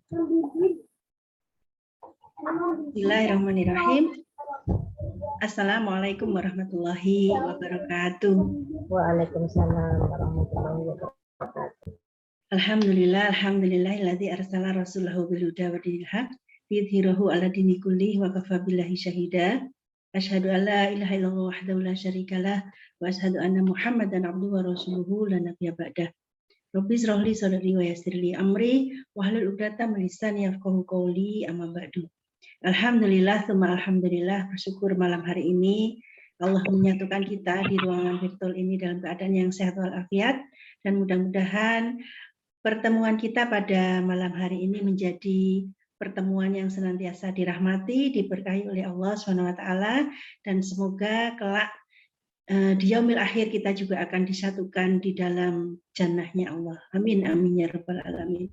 Bismillahirrahmanirrahim. Assalamualaikum warahmatullahi wabarakatuh. Waalaikumsalam warahmatullahi wabarakatuh. Alhamdulillahilladzi arsala rasulahu bil huda wa dinil haq liyudhhirahu 'ala dini kullih wa kafa billahi syahida. Asyhadu an la ilaha illallah wahdahu la syarikalah wa asyhadu anna Muhammadan abduhu wa rasuluhu la nabiyya ba'dah. Rabbi shrah li sadri wa yassir li amri wahlul 'uqdatam min lisani yafqahu qawli, amma ba'du. Alhamdulillah, tsumma alhamdulillah, bersyukur malam hari ini Allah menyatukan kita di ruangan virtual ini dalam keadaan yang sehat walafiat, dan mudah-mudahan pertemuan kita pada malam hari ini menjadi pertemuan yang senantiasa dirahmati, diberkahi oleh Allah SWT, dan semoga kelak di yaumil akhir kita juga akan disatukan di dalam jannahnya Allah. Amin, amin ya rabbal alamin.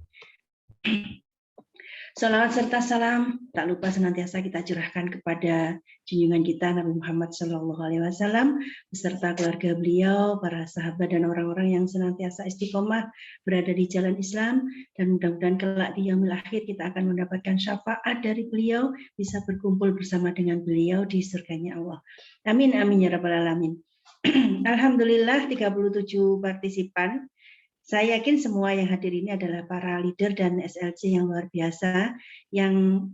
Salawat serta salam tak lupa senantiasa kita curahkan kepada junjungan kita Nabi Muhammad SAW beserta keluarga beliau, para sahabat dan orang-orang yang senantiasa istiqomah berada di jalan Islam, dan mudah-mudahan kelak di yaumil akhir kita akan mendapatkan syafaat dari beliau, bisa berkumpul bersama dengan beliau di surganya Allah. Amin amin ya rabbal alamin. Alhamdulillah 37 partisipan. Saya yakin semua yang hadir ini adalah para leader dan SLC yang luar biasa, yang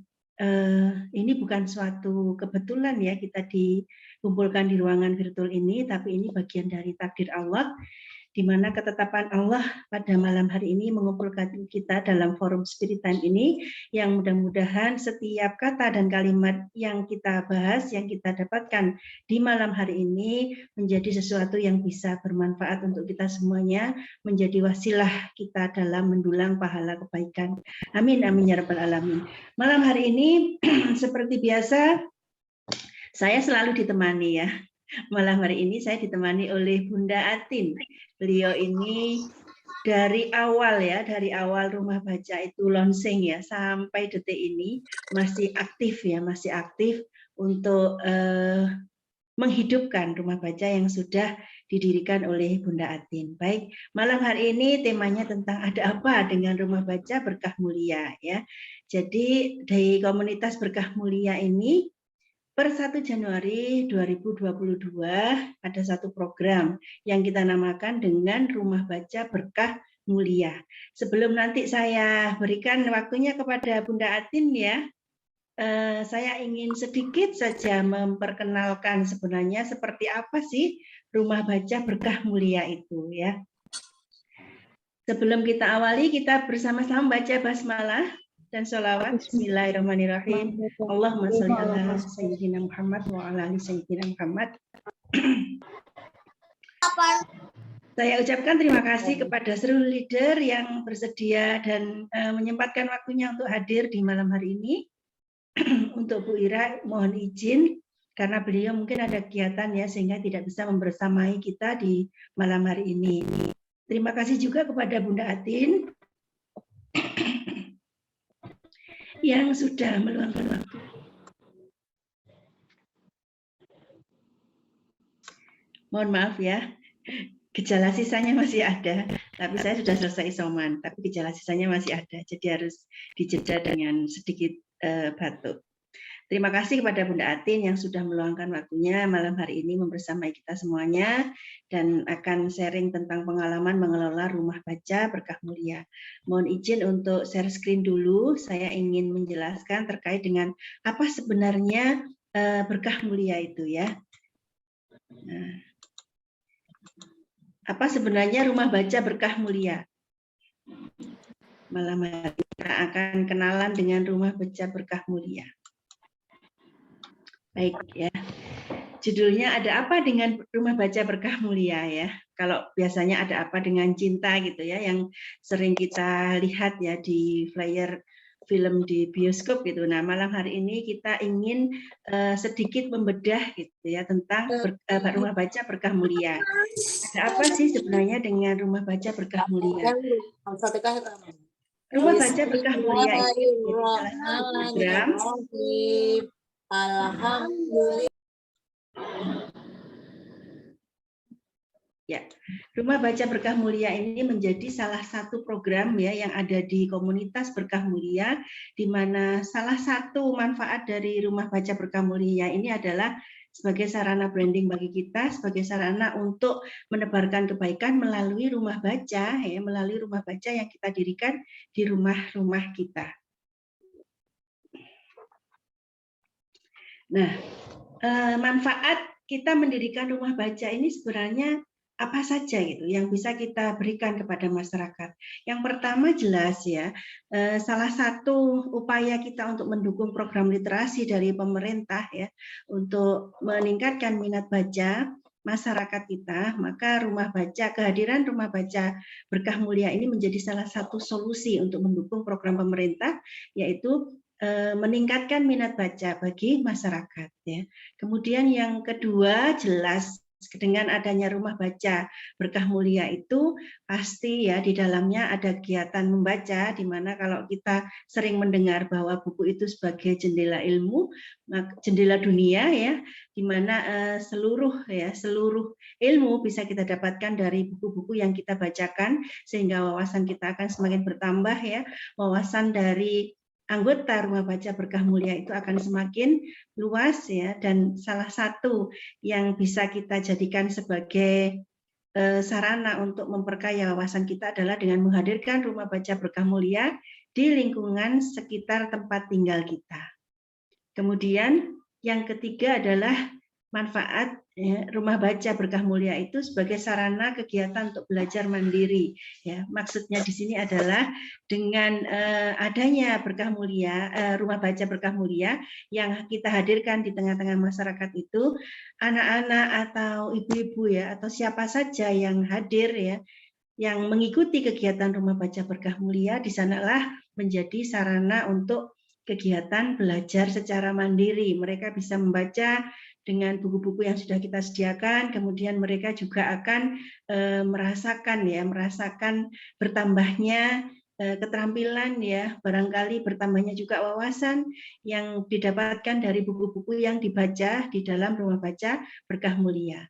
ini bukan suatu kebetulan ya kita dikumpulkan di ruangan virtual ini, tapi ini bagian dari takdir Allah, di mana ketetapan Allah pada malam hari ini mengumpulkan kita dalam forum Spirit Time ini, yang mudah-mudahan setiap kata dan kalimat yang kita bahas, yang kita dapatkan di malam hari ini menjadi sesuatu yang bisa bermanfaat untuk kita semuanya, menjadi wasilah kita dalam mendulang pahala kebaikan. Amin, amin ya rabbal alamin. Malam hari ini seperti biasa saya selalu ditemani ya. Malam hari ini saya ditemani oleh Bunda Atin. Beliau ini dari awal ya, dari awal Rumah Baca itu launching ya, sampai detik ini masih aktif ya, masih aktif untuk menghidupkan Rumah Baca yang sudah didirikan oleh Bunda Atin. Baik, malam hari ini temanya tentang ada apa dengan Rumah Baca Berkah Mulia ya. Jadi dari komunitas Berkah Mulia ini per 1 Januari 2022 ada satu program yang kita namakan dengan Rumah Baca Berkah Mulia. Sebelum nanti saya berikan waktunya kepada Bunda Atin ya, saya ingin sedikit saja memperkenalkan sebenarnya seperti apa sih Rumah Baca Berkah Mulia itu ya. Sebelum kita awali, kita bersama-sama baca basmalah dan sholawat. Bismillahirrahmanirrahim. Allahumma sholli ala sayyidina Muhammad wa ala ali sayyidina Muhammad. Saya ucapkan terima kasih kepada seluruh leader yang bersedia dan menyempatkan waktunya untuk hadir di malam hari ini. Untuk Bu Ira mohon izin karena beliau mungkin ada kegiatan ya, sehingga tidak bisa membersamai kita di malam hari ini. Terima kasih juga kepada Bunda Atin yang sudah meluangkan waktu. Mohon maaf ya, gejala sisanya masih ada, tapi saya sudah selesai isoman, tapi gejala sisanya masih ada, jadi harus dijeda dengan sedikit batuk. Terima kasih kepada Bunda Atin yang sudah meluangkan waktunya malam hari ini membersamai kita semuanya dan akan sharing tentang pengalaman mengelola Rumah Baca Berkah Mulia. Mohon izin untuk share screen dulu, saya ingin menjelaskan terkait dengan apa sebenarnya berkah mulia itu ya. Nah, apa sebenarnya Rumah Baca Berkah Mulia? Malam hari kita akan kenalan dengan Rumah Baca Berkah Mulia. Baik ya, judulnya ada apa dengan Rumah Baca Berkah Mulia ya. Kalau biasanya ada apa dengan cinta gitu ya, yang sering kita lihat ya di flyer film di bioskop gitu. Nah malam hari ini kita ingin sedikit membedah gitu ya tentang Rumah Baca Berkah Mulia. Ada apa sih sebenarnya dengan Rumah Baca Berkah Mulia? Rumah Baca Berkah Mulia itu salah satu program Alhamdulillah. Ya, Rumah Baca Berkah Mulia ini menjadi salah satu program ya yang ada di komunitas Berkah Mulia, di mana salah satu manfaat dari Rumah Baca Berkah Mulia ini adalah sebagai sarana branding bagi kita, sebagai sarana untuk menebarkan kebaikan melalui rumah baca, ya, melalui rumah baca yang kita dirikan di rumah-rumah kita. Nah, manfaat kita mendirikan rumah baca ini sebenarnya apa saja gitu yang bisa kita berikan kepada masyarakat. Yang pertama jelas ya, salah satu upaya kita untuk mendukung program literasi dari pemerintah ya untuk meningkatkan minat baca masyarakat kita, maka kehadiran rumah baca Berkah Mulia ini menjadi salah satu solusi untuk mendukung program pemerintah, yaitu meningkatkan minat baca bagi masyarakat ya. Kemudian yang kedua jelas dengan adanya rumah baca Berkah Mulia itu pasti ya di dalamnya ada kegiatan membaca, di mana kalau kita sering mendengar bahwa buku itu sebagai jendela ilmu, jendela dunia ya, di mana seluruh ilmu bisa kita dapatkan dari buku-buku yang kita bacakan, sehingga wawasan kita akan semakin bertambah ya, wawasan dari anggota Rumah Baca Berkah Mulia itu akan semakin luas ya, dan salah satu yang bisa kita jadikan sebagai sarana untuk memperkaya wawasan kita adalah dengan menghadirkan Rumah Baca Berkah Mulia di lingkungan sekitar tempat tinggal kita. Kemudian yang ketiga adalah manfaat ya, Rumah Baca Berkah Mulia itu sebagai sarana kegiatan untuk belajar mandiri. Ya, maksudnya di sini adalah dengan adanya Berkah Mulia, Rumah Baca Berkah Mulia yang kita hadirkan di tengah-tengah masyarakat itu, anak-anak atau ibu-ibu ya atau siapa saja yang hadir ya, yang mengikuti kegiatan Rumah Baca Berkah Mulia, di sanalah menjadi sarana untuk kegiatan belajar secara mandiri. Mereka bisa membaca dengan buku-buku yang sudah kita sediakan, kemudian mereka juga akan merasakan bertambahnya keterampilan ya, barangkali bertambahnya juga wawasan yang didapatkan dari buku-buku yang dibaca di dalam Rumah Baca Berkah Mulia.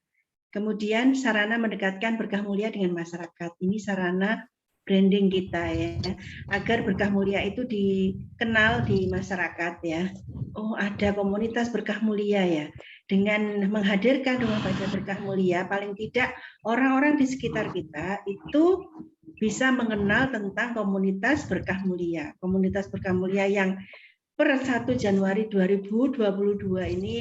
Kemudian sarana mendekatkan Berkah Mulia dengan masyarakat. Ini sarana branding kita ya, agar Berkah Mulia itu dikenal di masyarakat ya. Oh, ada komunitas Berkah Mulia ya. Dengan menghadirkan Rumah Baca Berkah Mulia, paling tidak orang-orang di sekitar kita itu bisa mengenal tentang komunitas Berkah Mulia. Komunitas Berkah Mulia yang per 1 Januari 2022 ini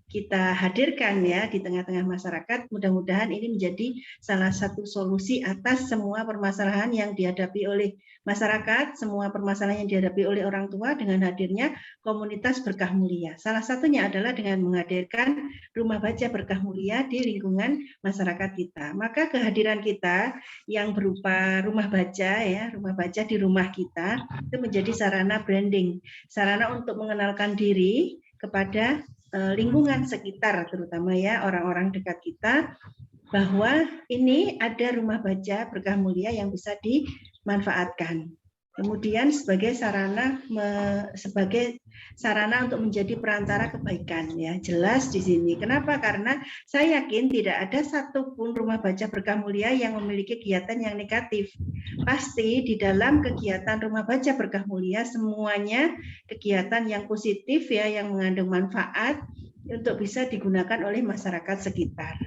kita hadirkan ya di tengah-tengah masyarakat. Mudah-mudahan ini menjadi salah satu solusi atas semua permasalahan yang dihadapi oleh masyarakat, semua permasalahan yang dihadapi oleh orang tua dengan hadirnya komunitas Berkah Mulia. Salah satunya adalah dengan menghadirkan Rumah Baca Berkah Mulia di lingkungan masyarakat kita. Maka kehadiran kita yang berupa rumah baca ya, rumah baca di rumah kita itu menjadi sarana branding, sarana untuk mengenalkan diri kepada lingkungan sekitar, terutama ya orang-orang dekat kita, bahwa ini ada Rumah Baca Berkah Mulia yang bisa dimanfaatkan. Kemudian sebagai sarana untuk menjadi perantara kebaikan ya, jelas di sini. Kenapa? Karena saya yakin tidak ada satupun Rumah Baca Berkah Mulia yang memiliki kegiatan yang negatif. Pasti di dalam kegiatan Rumah Baca Berkah Mulia semuanya kegiatan yang positif ya, yang mengandung manfaat untuk bisa digunakan oleh masyarakat sekitar.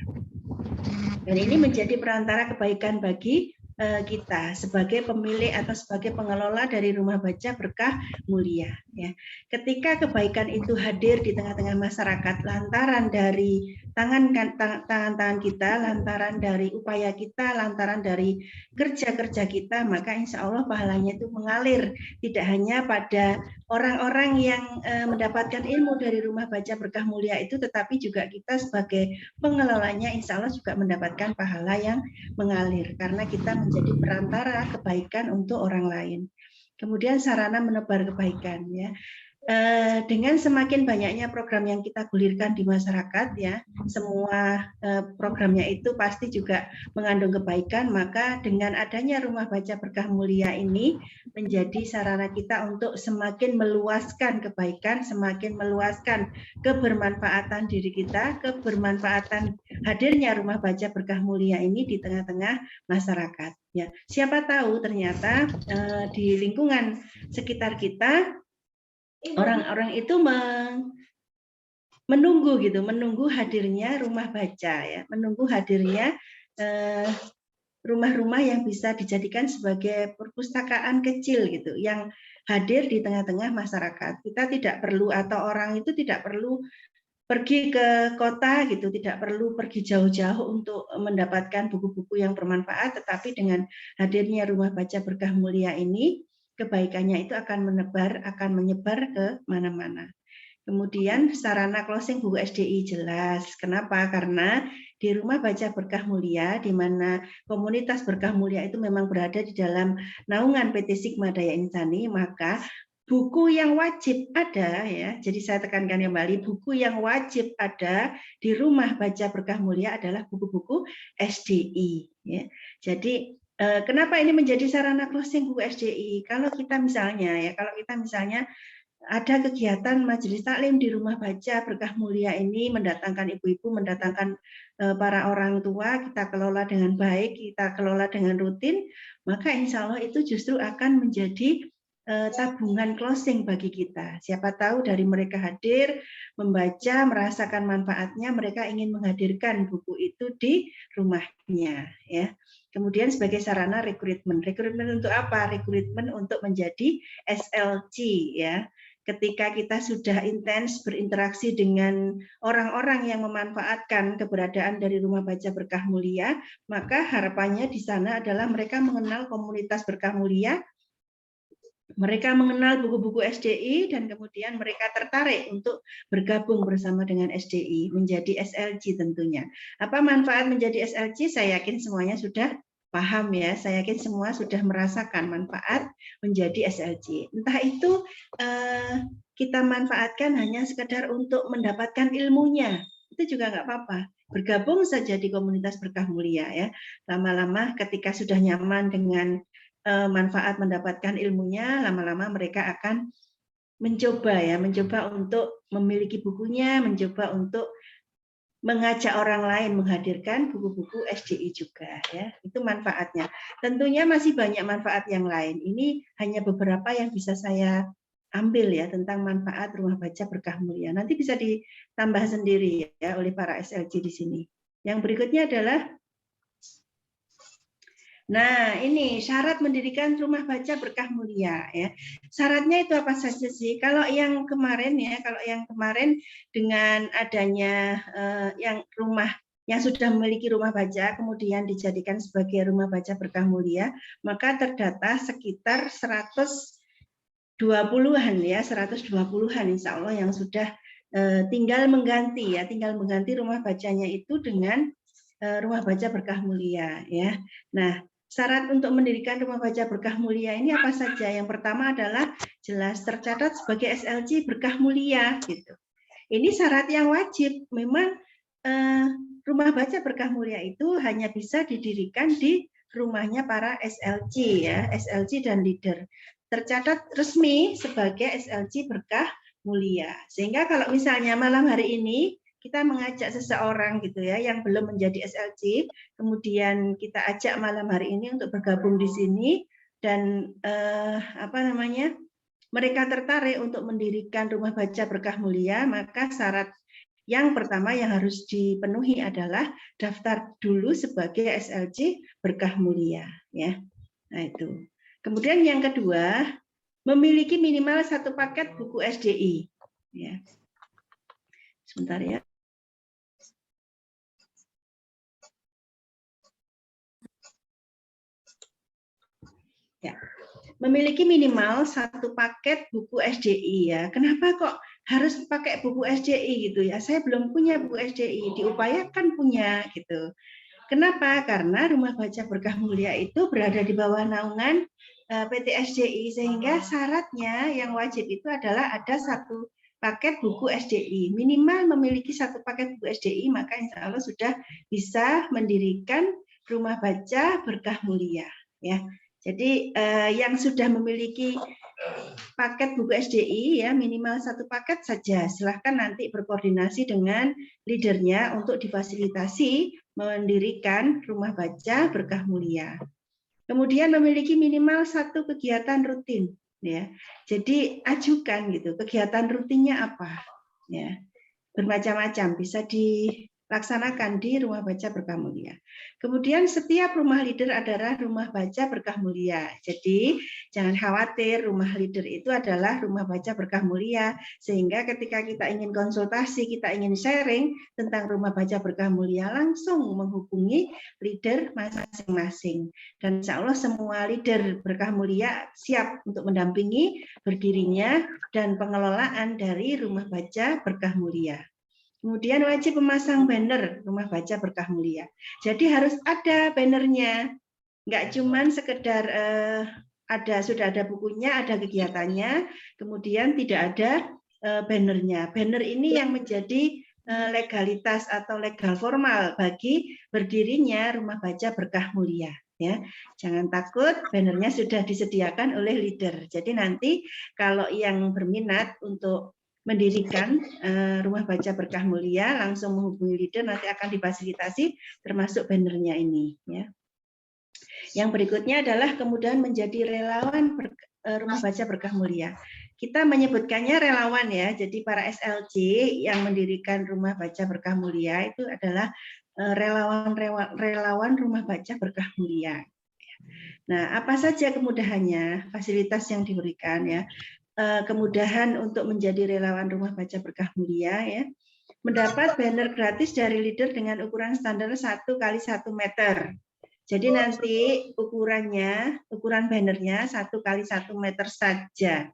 Dan ini menjadi perantara kebaikan bagi kita sebagai pemilik atau sebagai pengelola dari Rumah Baca Berkah Mulia ya. Ketika kebaikan itu hadir di tengah-tengah masyarakat lantaran dari tangan-tangan kita, lantaran dari upaya kita, lantaran dari kerja-kerja kita, maka insya Allah pahalanya itu mengalir tidak hanya pada orang-orang yang mendapatkan ilmu dari Rumah Baca Berkah Mulia itu, tetapi juga kita sebagai pengelolanya insya Allah juga mendapatkan pahala yang mengalir karena kita menjadi perantara kebaikan untuk orang lain. Kemudian sarana menebar kebaikan ya. Dengan semakin banyaknya program yang kita gulirkan di masyarakat ya, semua programnya itu pasti juga mengandung kebaikan, maka dengan adanya Rumah Baca Berkah Mulia ini menjadi sarana kita untuk semakin meluaskan kebaikan, semakin meluaskan kebermanfaatan diri kita, kebermanfaatan hadirnya Rumah Baca Berkah Mulia ini di tengah-tengah masyarakat. Ya, siapa tahu ternyata di lingkungan sekitar kita orang-orang itu menunggu hadirnya rumah baca, ya, menunggu hadirnya rumah-rumah yang bisa dijadikan sebagai perpustakaan kecil gitu, yang hadir di tengah-tengah masyarakat. Kita tidak perlu, atau orang itu tidak perlu pergi ke kota gitu, tidak perlu pergi jauh-jauh untuk mendapatkan buku-buku yang bermanfaat, tetapi dengan hadirnya Rumah Baca Berkah Mulia ini, kebaikannya itu akan menyebar ke mana-mana. Kemudian sarana closing buku SDI jelas. Kenapa? Karena di Rumah Baca Berkah Mulia, di mana komunitas Berkah Mulia itu memang berada di dalam naungan PT Sigma Daya Insani, maka buku yang wajib ada, ya. Jadi saya tekankan kembali, buku yang wajib ada di Rumah Baca Berkah Mulia adalah buku-buku SDI. Ya. Jadi kenapa ini menjadi sarana closing buku SDI? Kalau kita misalnya ada kegiatan majelis taklim di Rumah Baca Berkah Mulia ini, mendatangkan ibu-ibu, mendatangkan para orang tua, kita kelola dengan baik, kita kelola dengan rutin, maka insya Allah itu justru akan menjadi tabungan closing bagi kita. Siapa tahu dari mereka hadir, membaca, merasakan manfaatnya, mereka ingin menghadirkan buku itu di rumahnya, ya. Kemudian sebagai sarana rekrutmen. Rekrutmen untuk apa? Rekrutmen untuk menjadi SLC, ya. Ketika kita sudah intens berinteraksi dengan orang-orang yang memanfaatkan keberadaan dari Rumah Baca Berkah Mulia, maka harapannya di sana adalah mereka mengenal komunitas Berkah Mulia, mereka mengenal buku-buku SDI, dan kemudian mereka tertarik untuk bergabung bersama dengan SDI, menjadi SLC tentunya. Apa manfaat menjadi SLC? Saya yakin semuanya sudah paham, ya. Saya yakin semua sudah merasakan manfaat menjadi SLC. Entah itu kita manfaatkan hanya sekedar untuk mendapatkan ilmunya, itu juga nggak apa-apa. Bergabung saja di komunitas Berkah Mulia, ya. Lama-lama ketika sudah nyaman dengan manfaat mendapatkan ilmunya, lama-lama mereka akan mencoba untuk memiliki bukunya, mencoba untuk mengajak orang lain menghadirkan buku-buku SDI juga, ya. Itu manfaatnya. Tentunya masih banyak manfaat yang lain. Ini hanya beberapa yang bisa saya ambil, ya, tentang manfaat Rumah Baca Berkah Mulia. Nanti bisa ditambah sendiri, ya, oleh para SLC di sini. Yang berikutnya adalah, nah, ini syarat mendirikan Rumah Baca Berkah Mulia, ya. Syaratnya itu apa saja sih? Kalau yang kemarin, ya, dengan adanya yang sudah memiliki rumah baca kemudian dijadikan sebagai Rumah Baca Berkah Mulia, maka terdata sekitar 120-an, ya, 120-an insya Allah yang sudah tinggal mengganti rumah bacanya itu dengan Rumah Baca Berkah Mulia, ya. Nah, syarat untuk mendirikan Rumah Baca Berkah Mulia ini apa saja? Yang pertama adalah jelas tercatat sebagai SLC Berkah Mulia, gitu. Ini syarat yang wajib. Memang Rumah Baca Berkah Mulia itu hanya bisa didirikan di rumahnya para SLC, ya, SLC dan leader. Tercatat resmi sebagai SLC Berkah Mulia. Sehingga kalau misalnya malam hari ini kita mengajak seseorang gitu, ya, yang belum menjadi SLC, kemudian kita ajak malam hari ini untuk bergabung di sini, dan mereka tertarik untuk mendirikan Rumah Baca Berkah Mulia, maka syarat yang pertama yang harus dipenuhi adalah daftar dulu sebagai SLC Berkah Mulia, ya. Nah, itu. Kemudian yang kedua, memiliki minimal 1 paket buku SDI, ya. Sebentar, ya. Ya, memiliki minimal 1 paket buku SDI, ya. Kenapa kok harus pakai buku SDI gitu, ya? Saya belum punya buku SDI, diupayakan punya gitu. Kenapa? Karena Rumah Baca Berkah Mulia itu berada di bawah naungan PT SDI, sehingga syaratnya yang wajib itu adalah ada 1 paket buku SDI. Minimal memiliki 1 paket buku SDI, maka insya Allah sudah bisa mendirikan Rumah Baca Berkah Mulia, ya. Jadi yang sudah memiliki paket buku SDI ya minimal 1 paket saja. Silahkan nanti berkoordinasi dengan leadernya untuk difasilitasi mendirikan rumah baca berkah mulia. Kemudian memiliki minimal 1 kegiatan rutin ya. Jadi ajukan gitu, kegiatan rutinnya apa ya. Bermacam-macam bisa dilaksanakan di rumah baca berkah mulia. Kemudian setiap rumah leader adalah rumah baca berkah mulia. Jadi jangan khawatir, rumah leader itu adalah rumah baca berkah mulia. Sehingga ketika kita ingin konsultasi, kita ingin sharing tentang rumah baca berkah mulia, langsung menghubungi leader masing-masing. Dan insya Allah semua leader berkah mulia siap untuk mendampingi berdirinya dan pengelolaan dari rumah baca berkah mulia. Kemudian wajib memasang banner rumah baca berkah mulia. Jadi harus ada bannernya, nggak cuman sekedar sudah ada bukunya, ada kegiatannya, kemudian tidak ada bannernya. Banner ini yang menjadi legalitas atau legal formal bagi berdirinya rumah baca berkah mulia. Ya, jangan takut, bannernya sudah disediakan oleh leader. Jadi nanti kalau yang berminat untuk mendirikan rumah baca berkah mulia langsung menghubungi leader, nanti akan difasilitasi termasuk bannernya ini ya. Yang berikutnya adalah kemudian menjadi relawan rumah baca berkah mulia. Kita menyebutkannya relawan ya. Jadi para SLC yang mendirikan rumah baca berkah mulia itu adalah relawan rumah baca berkah mulia. Nah, apa saja kemudahannya, fasilitas yang diberikan ya. Kemudahan untuk menjadi relawan rumah baca berkah mulia ya, mendapat banner gratis dari leader dengan ukuran standar 1 kali 1 meter. Jadi nanti ukuran bannernya 1 kali 1 meter saja.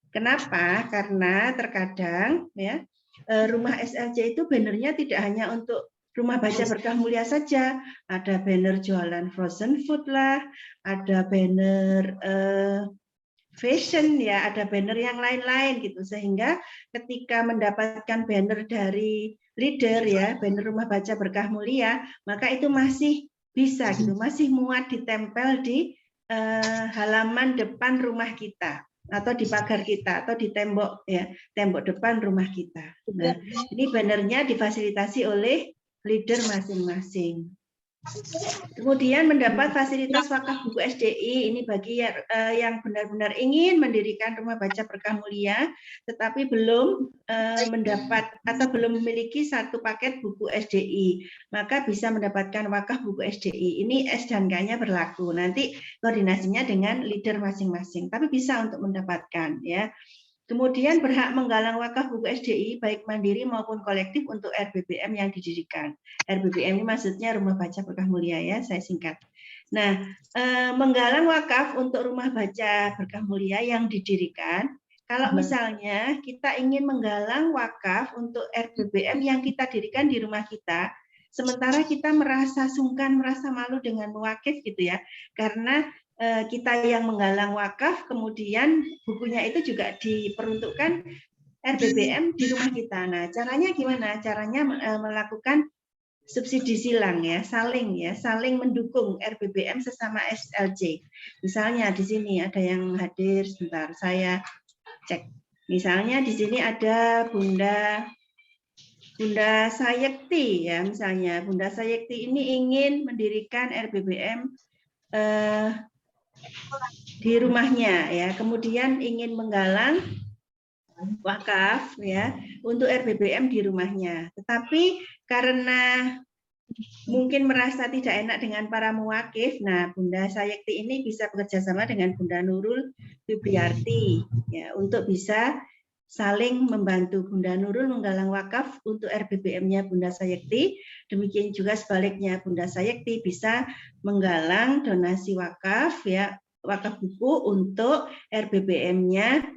Kenapa? Karena terkadang ya rumah SLC itu bannernya tidak hanya untuk rumah baca berkah mulia saja, ada banner jualan frozen food lah, ada banner fashion ya, ada banner yang lain-lain gitu, sehingga ketika mendapatkan banner dari leader ya, banner rumah baca berkah mulia, maka itu masih bisa gitu, masih muat ditempel di halaman depan rumah kita atau di pagar kita atau di tembok ya, tembok depan rumah kita. Nah, ini bannernya difasilitasi oleh leader masing-masing. Kemudian mendapat fasilitas wakaf buku SDI, ini bagi yang benar-benar ingin mendirikan rumah baca berkah mulia, tetapi belum mendapat atau belum memiliki 1 paket buku SDI, maka bisa mendapatkan wakaf buku SDI. Ini S dan K-nya berlaku, nanti koordinasinya dengan leader masing-masing, tapi bisa untuk mendapatkan ya. Kemudian berhak menggalang wakaf buku SDI baik mandiri maupun kolektif untuk RBBM yang didirikan. RBBM ini maksudnya Rumah Baca Berkah Mulia ya, saya singkat. Nah, menggalang wakaf untuk Rumah Baca Berkah Mulia yang didirikan, kalau misalnya kita ingin menggalang wakaf untuk RBBM yang kita dirikan di rumah kita, sementara kita merasa sungkan, merasa malu dengan mewakif gitu ya, karena kita yang menggalang wakaf, kemudian bukunya itu juga diperuntukkan RBBM di rumah kita. Nah, caranya gimana? Caranya melakukan subsidi silang ya, saling mendukung RBBM sesama SLC. Misalnya di sini ada yang hadir, sebentar saya cek. Misalnya di sini ada Bunda Sayekti ya, misalnya Bunda Sayekti ini ingin mendirikan RBBM di rumahnya ya, kemudian ingin menggalang wakaf ya untuk RBBM di rumahnya, tetapi karena mungkin merasa tidak enak dengan para muwakif, nah Bunda Sayekti ini bisa bekerja sama dengan Bunda Nurul Bibiarti ya untuk bisa saling membantu. Bunda Nurul menggalang wakaf untuk RBBM-nya Bunda Sayekti, demikian juga sebaliknya Bunda Sayekti bisa menggalang donasi wakaf ya, wakaf buku untuk RBBM-nya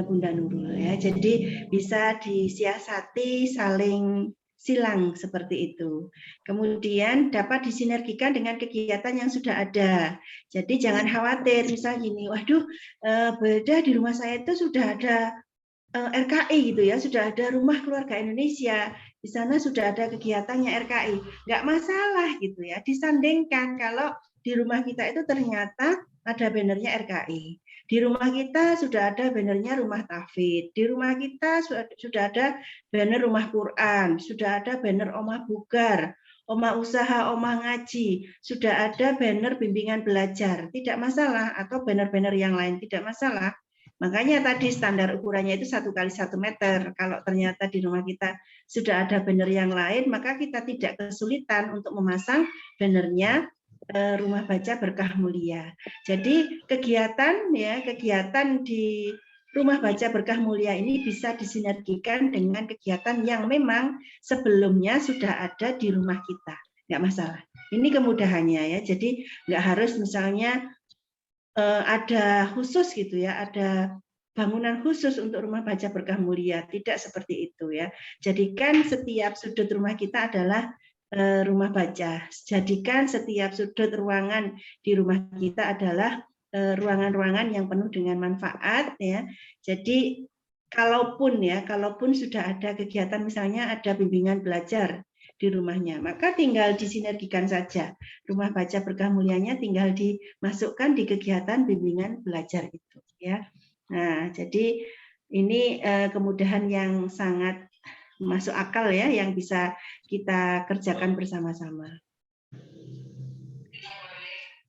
Bunda Nurul ya. Jadi bisa disiasati saling silang seperti itu. Kemudian dapat disinergikan dengan kegiatan yang sudah ada. Jadi jangan khawatir, misal gini, waduh, beda di rumah saya itu sudah ada RKI gitu ya, sudah ada Rumah Keluarga Indonesia, di sana sudah ada kegiatannya RKI, nggak masalah gitu ya, disandingkan kalau di rumah kita itu ternyata ada bannernya RKI. Di rumah kita sudah ada bannernya Rumah Tahfidz. Di rumah kita sudah ada banner Rumah Quran, sudah ada banner Omah Bugar, Omah Usaha, Omah Ngaji, sudah ada banner bimbingan belajar. Tidak masalah, atau banner-banner yang lain tidak masalah. Makanya tadi standar ukurannya itu 1 kali 1 meter. Kalau ternyata di rumah kita sudah ada banner yang lain, maka kita tidak kesulitan untuk memasang bannernya Rumah Baca Berkah Mulia. Jadi kegiatan di Rumah Baca Berkah Mulia ini bisa disinergikan dengan kegiatan yang memang sebelumnya sudah ada di rumah kita. Nggak masalah. Ini kemudahannya ya. Jadi nggak harus misalnya ada khusus gitu ya, ada bangunan khusus untuk Rumah Baca Berkah Mulia. Tidak seperti itu ya. Jadikan setiap sudut rumah kita adalah rumah baca. Jadikan setiap sudut ruangan di rumah kita adalah ruangan-ruangan yang penuh dengan manfaat ya. Jadi kalaupun sudah ada kegiatan misalnya ada bimbingan belajar di rumahnya, maka tinggal disinergikan saja. Rumah Baca Berkah Mulianya tinggal dimasukkan di kegiatan bimbingan belajar itu ya. Nah, jadi ini kemudahan yang sangat masuk akal ya, yang bisa kita kerjakan bersama-sama.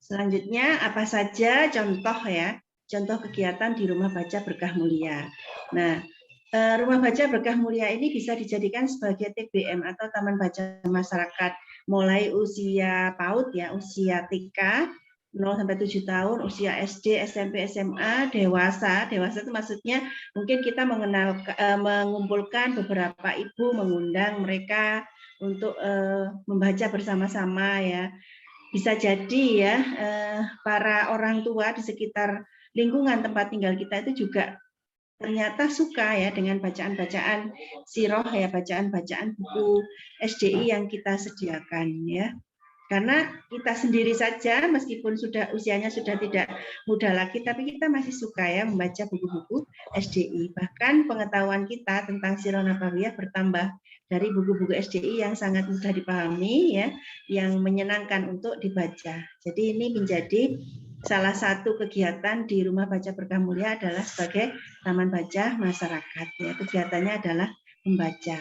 Selanjutnya apa saja contoh ya, contoh kegiatan di Rumah Baca Berkah Mulia. Nah, Rumah Baca Berkah Mulia ini bisa dijadikan sebagai TBM atau Taman Baca Masyarakat mulai usia PAUD ya, usia TK 0 sampai 7 tahun, usia SD, SMP, SMA, dewasa itu maksudnya mungkin kita mengumpulkan beberapa ibu, mengundang mereka untuk membaca bersama-sama ya. Bisa jadi ya para orang tua di sekitar lingkungan tempat tinggal kita itu juga ternyata suka ya dengan bacaan-bacaan siroh ya, bacaan-bacaan buku SDI yang kita sediakan ya. Karena kita sendiri saja meskipun usianya sudah tidak muda lagi, tapi kita masih suka ya membaca buku-buku SDI. Bahkan pengetahuan kita tentang Sirah Nabawiyah bertambah dari buku-buku SDI yang sangat mudah dipahami ya, yang menyenangkan untuk dibaca. Jadi ini menjadi salah satu kegiatan di Rumah Baca Berkah Mulia adalah sebagai taman baca masyarakat. Ya, kegiatannya adalah membaca.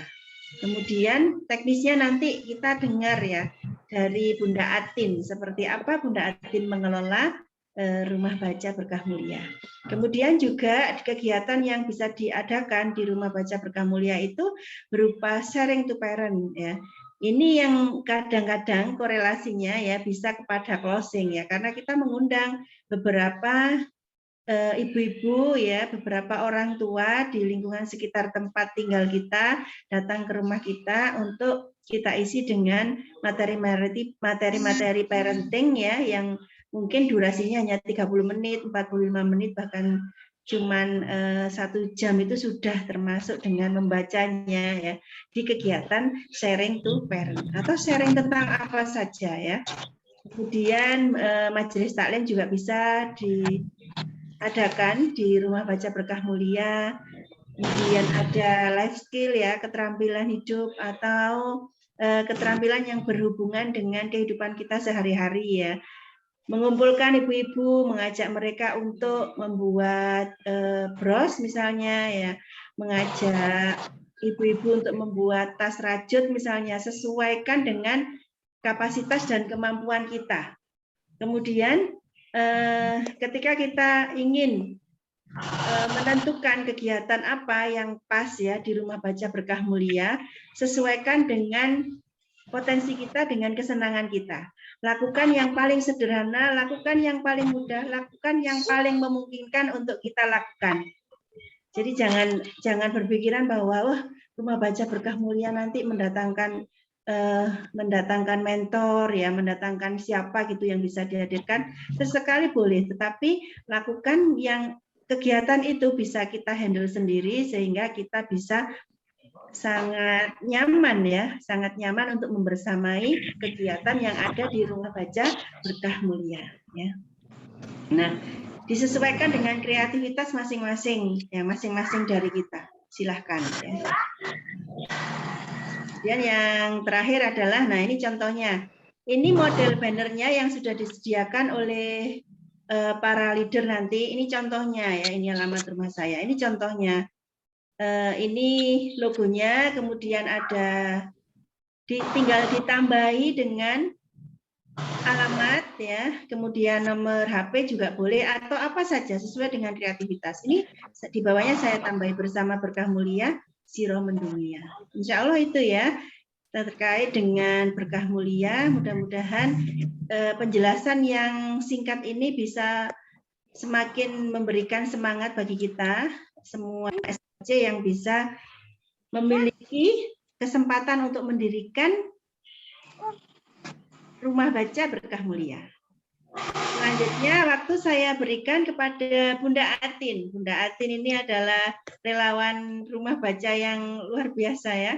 Kemudian teknisnya nanti kita dengar ya dari Bunda Atin, seperti apa Bunda Atin mengelola Rumah Baca Berkah Mulia. Kemudian juga kegiatan yang bisa diadakan di Rumah Baca Berkah Mulia itu berupa sharing to parent ya. Ini yang kadang-kadang korelasinya ya bisa kepada closing ya, karena kita mengundang beberapa ibu-ibu ya, beberapa orang tua di lingkungan sekitar tempat tinggal kita datang ke rumah kita untuk kita isi dengan materi-materi parenting ya, yang mungkin durasinya hanya 30 menit, 45 menit, bahkan cuman 1 jam itu sudah termasuk dengan membacanya ya, di kegiatan sharing to parent atau sharing tentang apa saja ya. Kemudian majelis taklim juga bisa diadakan di Rumah Baca Berkah Mulia. Kemudian ada life skill ya, keterampilan hidup atau keterampilan yang berhubungan dengan kehidupan kita sehari-hari ya. Mengumpulkan ibu-ibu, mengajak mereka untuk membuat bros misalnya ya, mengajak ibu-ibu untuk membuat tas rajut misalnya, sesuaikan dengan kapasitas dan kemampuan kita. Kemudian ketika kita ingin menentukan kegiatan apa yang pas ya di Rumah Baca Berkah Mulia, sesuaikan dengan potensi kita, dengan kesenangan kita. Lakukan yang paling sederhana, lakukan yang paling mudah, lakukan yang paling memungkinkan untuk kita lakukan. Jadi jangan berpikiran bahwa wah, Rumah Baca Berkah Mulia nanti mendatangkan mentor ya, mendatangkan siapa gitu yang bisa dihadirkan. Sesekali boleh, tetapi lakukan yang kegiatan itu bisa kita handle sendiri sehingga kita bisa sangat nyaman ya, sangat nyaman untuk membersamai kegiatan yang ada di Rumah Baca Berkah Mulia ya. Nah, disesuaikan dengan kreativitas masing-masing ya, masing-masing dari kita. Silahkan ya. Kemudian yang terakhir adalah, nah ini contohnya. Ini model bannernya yang sudah disediakan oleh para leader nanti. Ini contohnya ya, ini alamat rumah saya. Ini contohnya. Ini logonya, kemudian ada tinggal ditambahi dengan alamat ya, kemudian nomor HP juga boleh atau apa saja sesuai dengan kreativitas. Ini di bawahnya saya tambahi bersama berkah mulia Siro Mendunia. Insya Allah itu ya terkait dengan berkah mulia. Mudah-mudahan penjelasan yang singkat ini bisa semakin memberikan semangat bagi kita semua SJ yang bisa memiliki kesempatan untuk mendirikan rumah baca berkah mulia. Selanjutnya waktu saya berikan kepada Bunda Atin. Bunda Atin ini adalah relawan rumah baca yang luar biasa ya,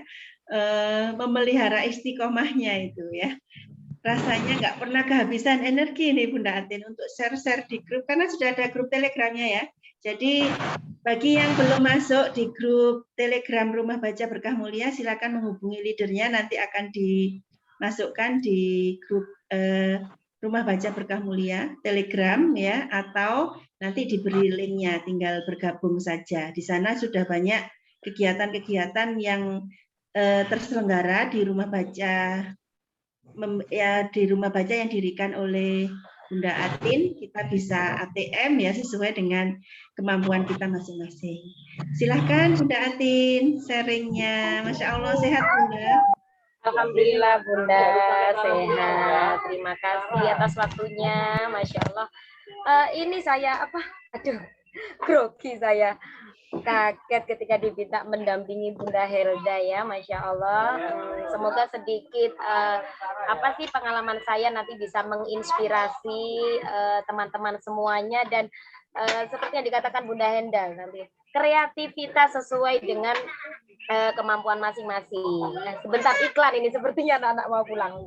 memelihara istiqomahnya itu ya. Rasanya nggak pernah kehabisan energi nih Bunda Atin untuk share-share di grup, karena sudah ada grup Telegramnya ya. Jadi bagi yang belum masuk di grup Telegram Rumah Baca Berkah Mulia, silakan menghubungi leadernya, nanti akan dimasukkan di grup Rumah Baca Berkah Mulia Telegram ya, atau nanti diberi linknya, tinggal bergabung saja. Di sana sudah banyak kegiatan-kegiatan yang terselenggara di rumah baca ya, di rumah baca yang didirikan oleh Bunda Atin. Kita bisa ATM ya sesuai dengan kemampuan kita masing-masing. Silahkan Bunda Atin sharingnya. Masya Allah, sehat Bunda. Alhamdulillah Bunda sehat. Terima kasih atas waktunya. Masya Allah. Ini saya Aduh, grogi saya. Kaget ketika diminta mendampingi Bunda Helda ya, Masya Allah. Semoga sedikit pengalaman saya nanti bisa menginspirasi teman-teman semuanya, dan seperti yang dikatakan Bunda Helda, nanti kreativitas sesuai dengan kemampuan masing-masing. Nah, sebentar iklan ini, sepertinya anak-anak mau pulang.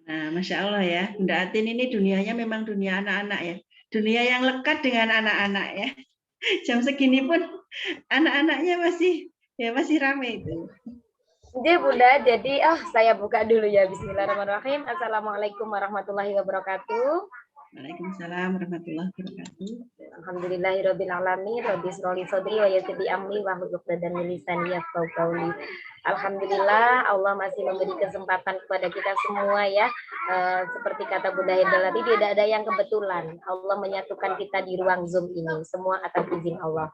Nah, Masya Allah ya, Bunda Atin ini dunianya memang dunia anak-anak ya. Dunia yang lekat dengan anak-anak ya. Jam segini pun anak-anaknya masih ramai itu. Jadi Bunda, jadi saya buka dulu ya. Bismillahirrahmanirrahim. Assalamualaikum warahmatullahi wabarakatuh. Waalaikumsalam warahmatullahi wabarakatuh. Alhamdulillahirabbil alamin, rabbi shroli sadri wa yassir li amri wahlul 'uqdatam min lisani yafqahu qawli. Alhamdulillah Allah masih memberi kesempatan kepada kita semua ya. Seperti kata Bunda Hilda tadi, tidak ada yang kebetulan. Allah menyatukan kita di ruang Zoom ini, semua atas izin Allah.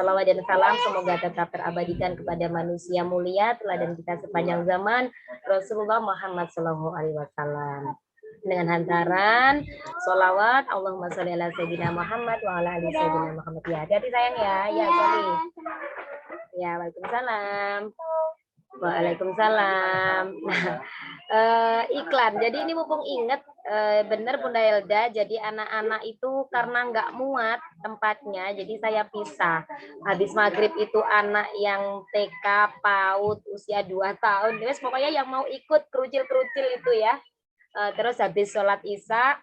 Salawat dan salam semoga tetap terabadikan kepada manusia mulia teladan kita sepanjang zaman, Rasulullah Muhammad SAW. Dengan hantaran sholawat Allahumma sholli ala sayyidina Muhammad wa ala ali sayyidina Muhammad. Ya, hati-hati sayang ya. Ya, sorry. Ya, waalaikumsalam. Waalaikumsalam. Nah, iklan. Jadi ini mumpung inget, bener Bunda Elda. Jadi anak-anak itu karena nggak muat tempatnya, jadi saya pisah. Habis maghrib itu anak yang TK, PAUD, usia 2 tahun. Terus pokoknya yang mau ikut kerucil-kerucil itu ya. Terus habis sholat isya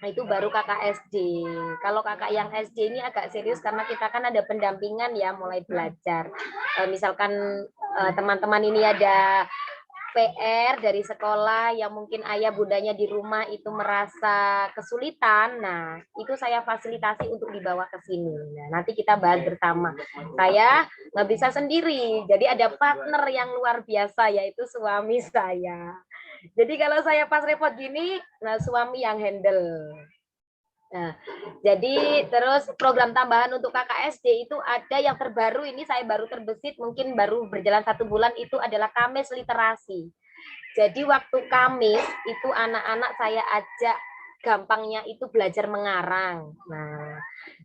itu baru kakak SD. Kalau kakak yang SD ini agak serius karena kita kan ada pendampingan ya, mulai belajar. Misalkan teman-teman ini ada PR dari sekolah yang mungkin ayah bundanya di rumah itu merasa kesulitan, nah itu saya fasilitasi untuk dibawa ke sini. Nah, nanti kita bahas bersama. Saya nggak bisa sendiri, jadi ada partner yang luar biasa yaitu suami saya. Jadi kalau saya pas repot gini, nah suami yang handle. Nah, jadi terus program tambahan untuk kakak SD itu ada yang terbaru, ini saya baru terbesit, mungkin baru berjalan 1 bulan, itu adalah Kamis Literasi. Jadi waktu Kamis itu anak-anak saya ajak, gampangnya itu belajar mengarang. Nah,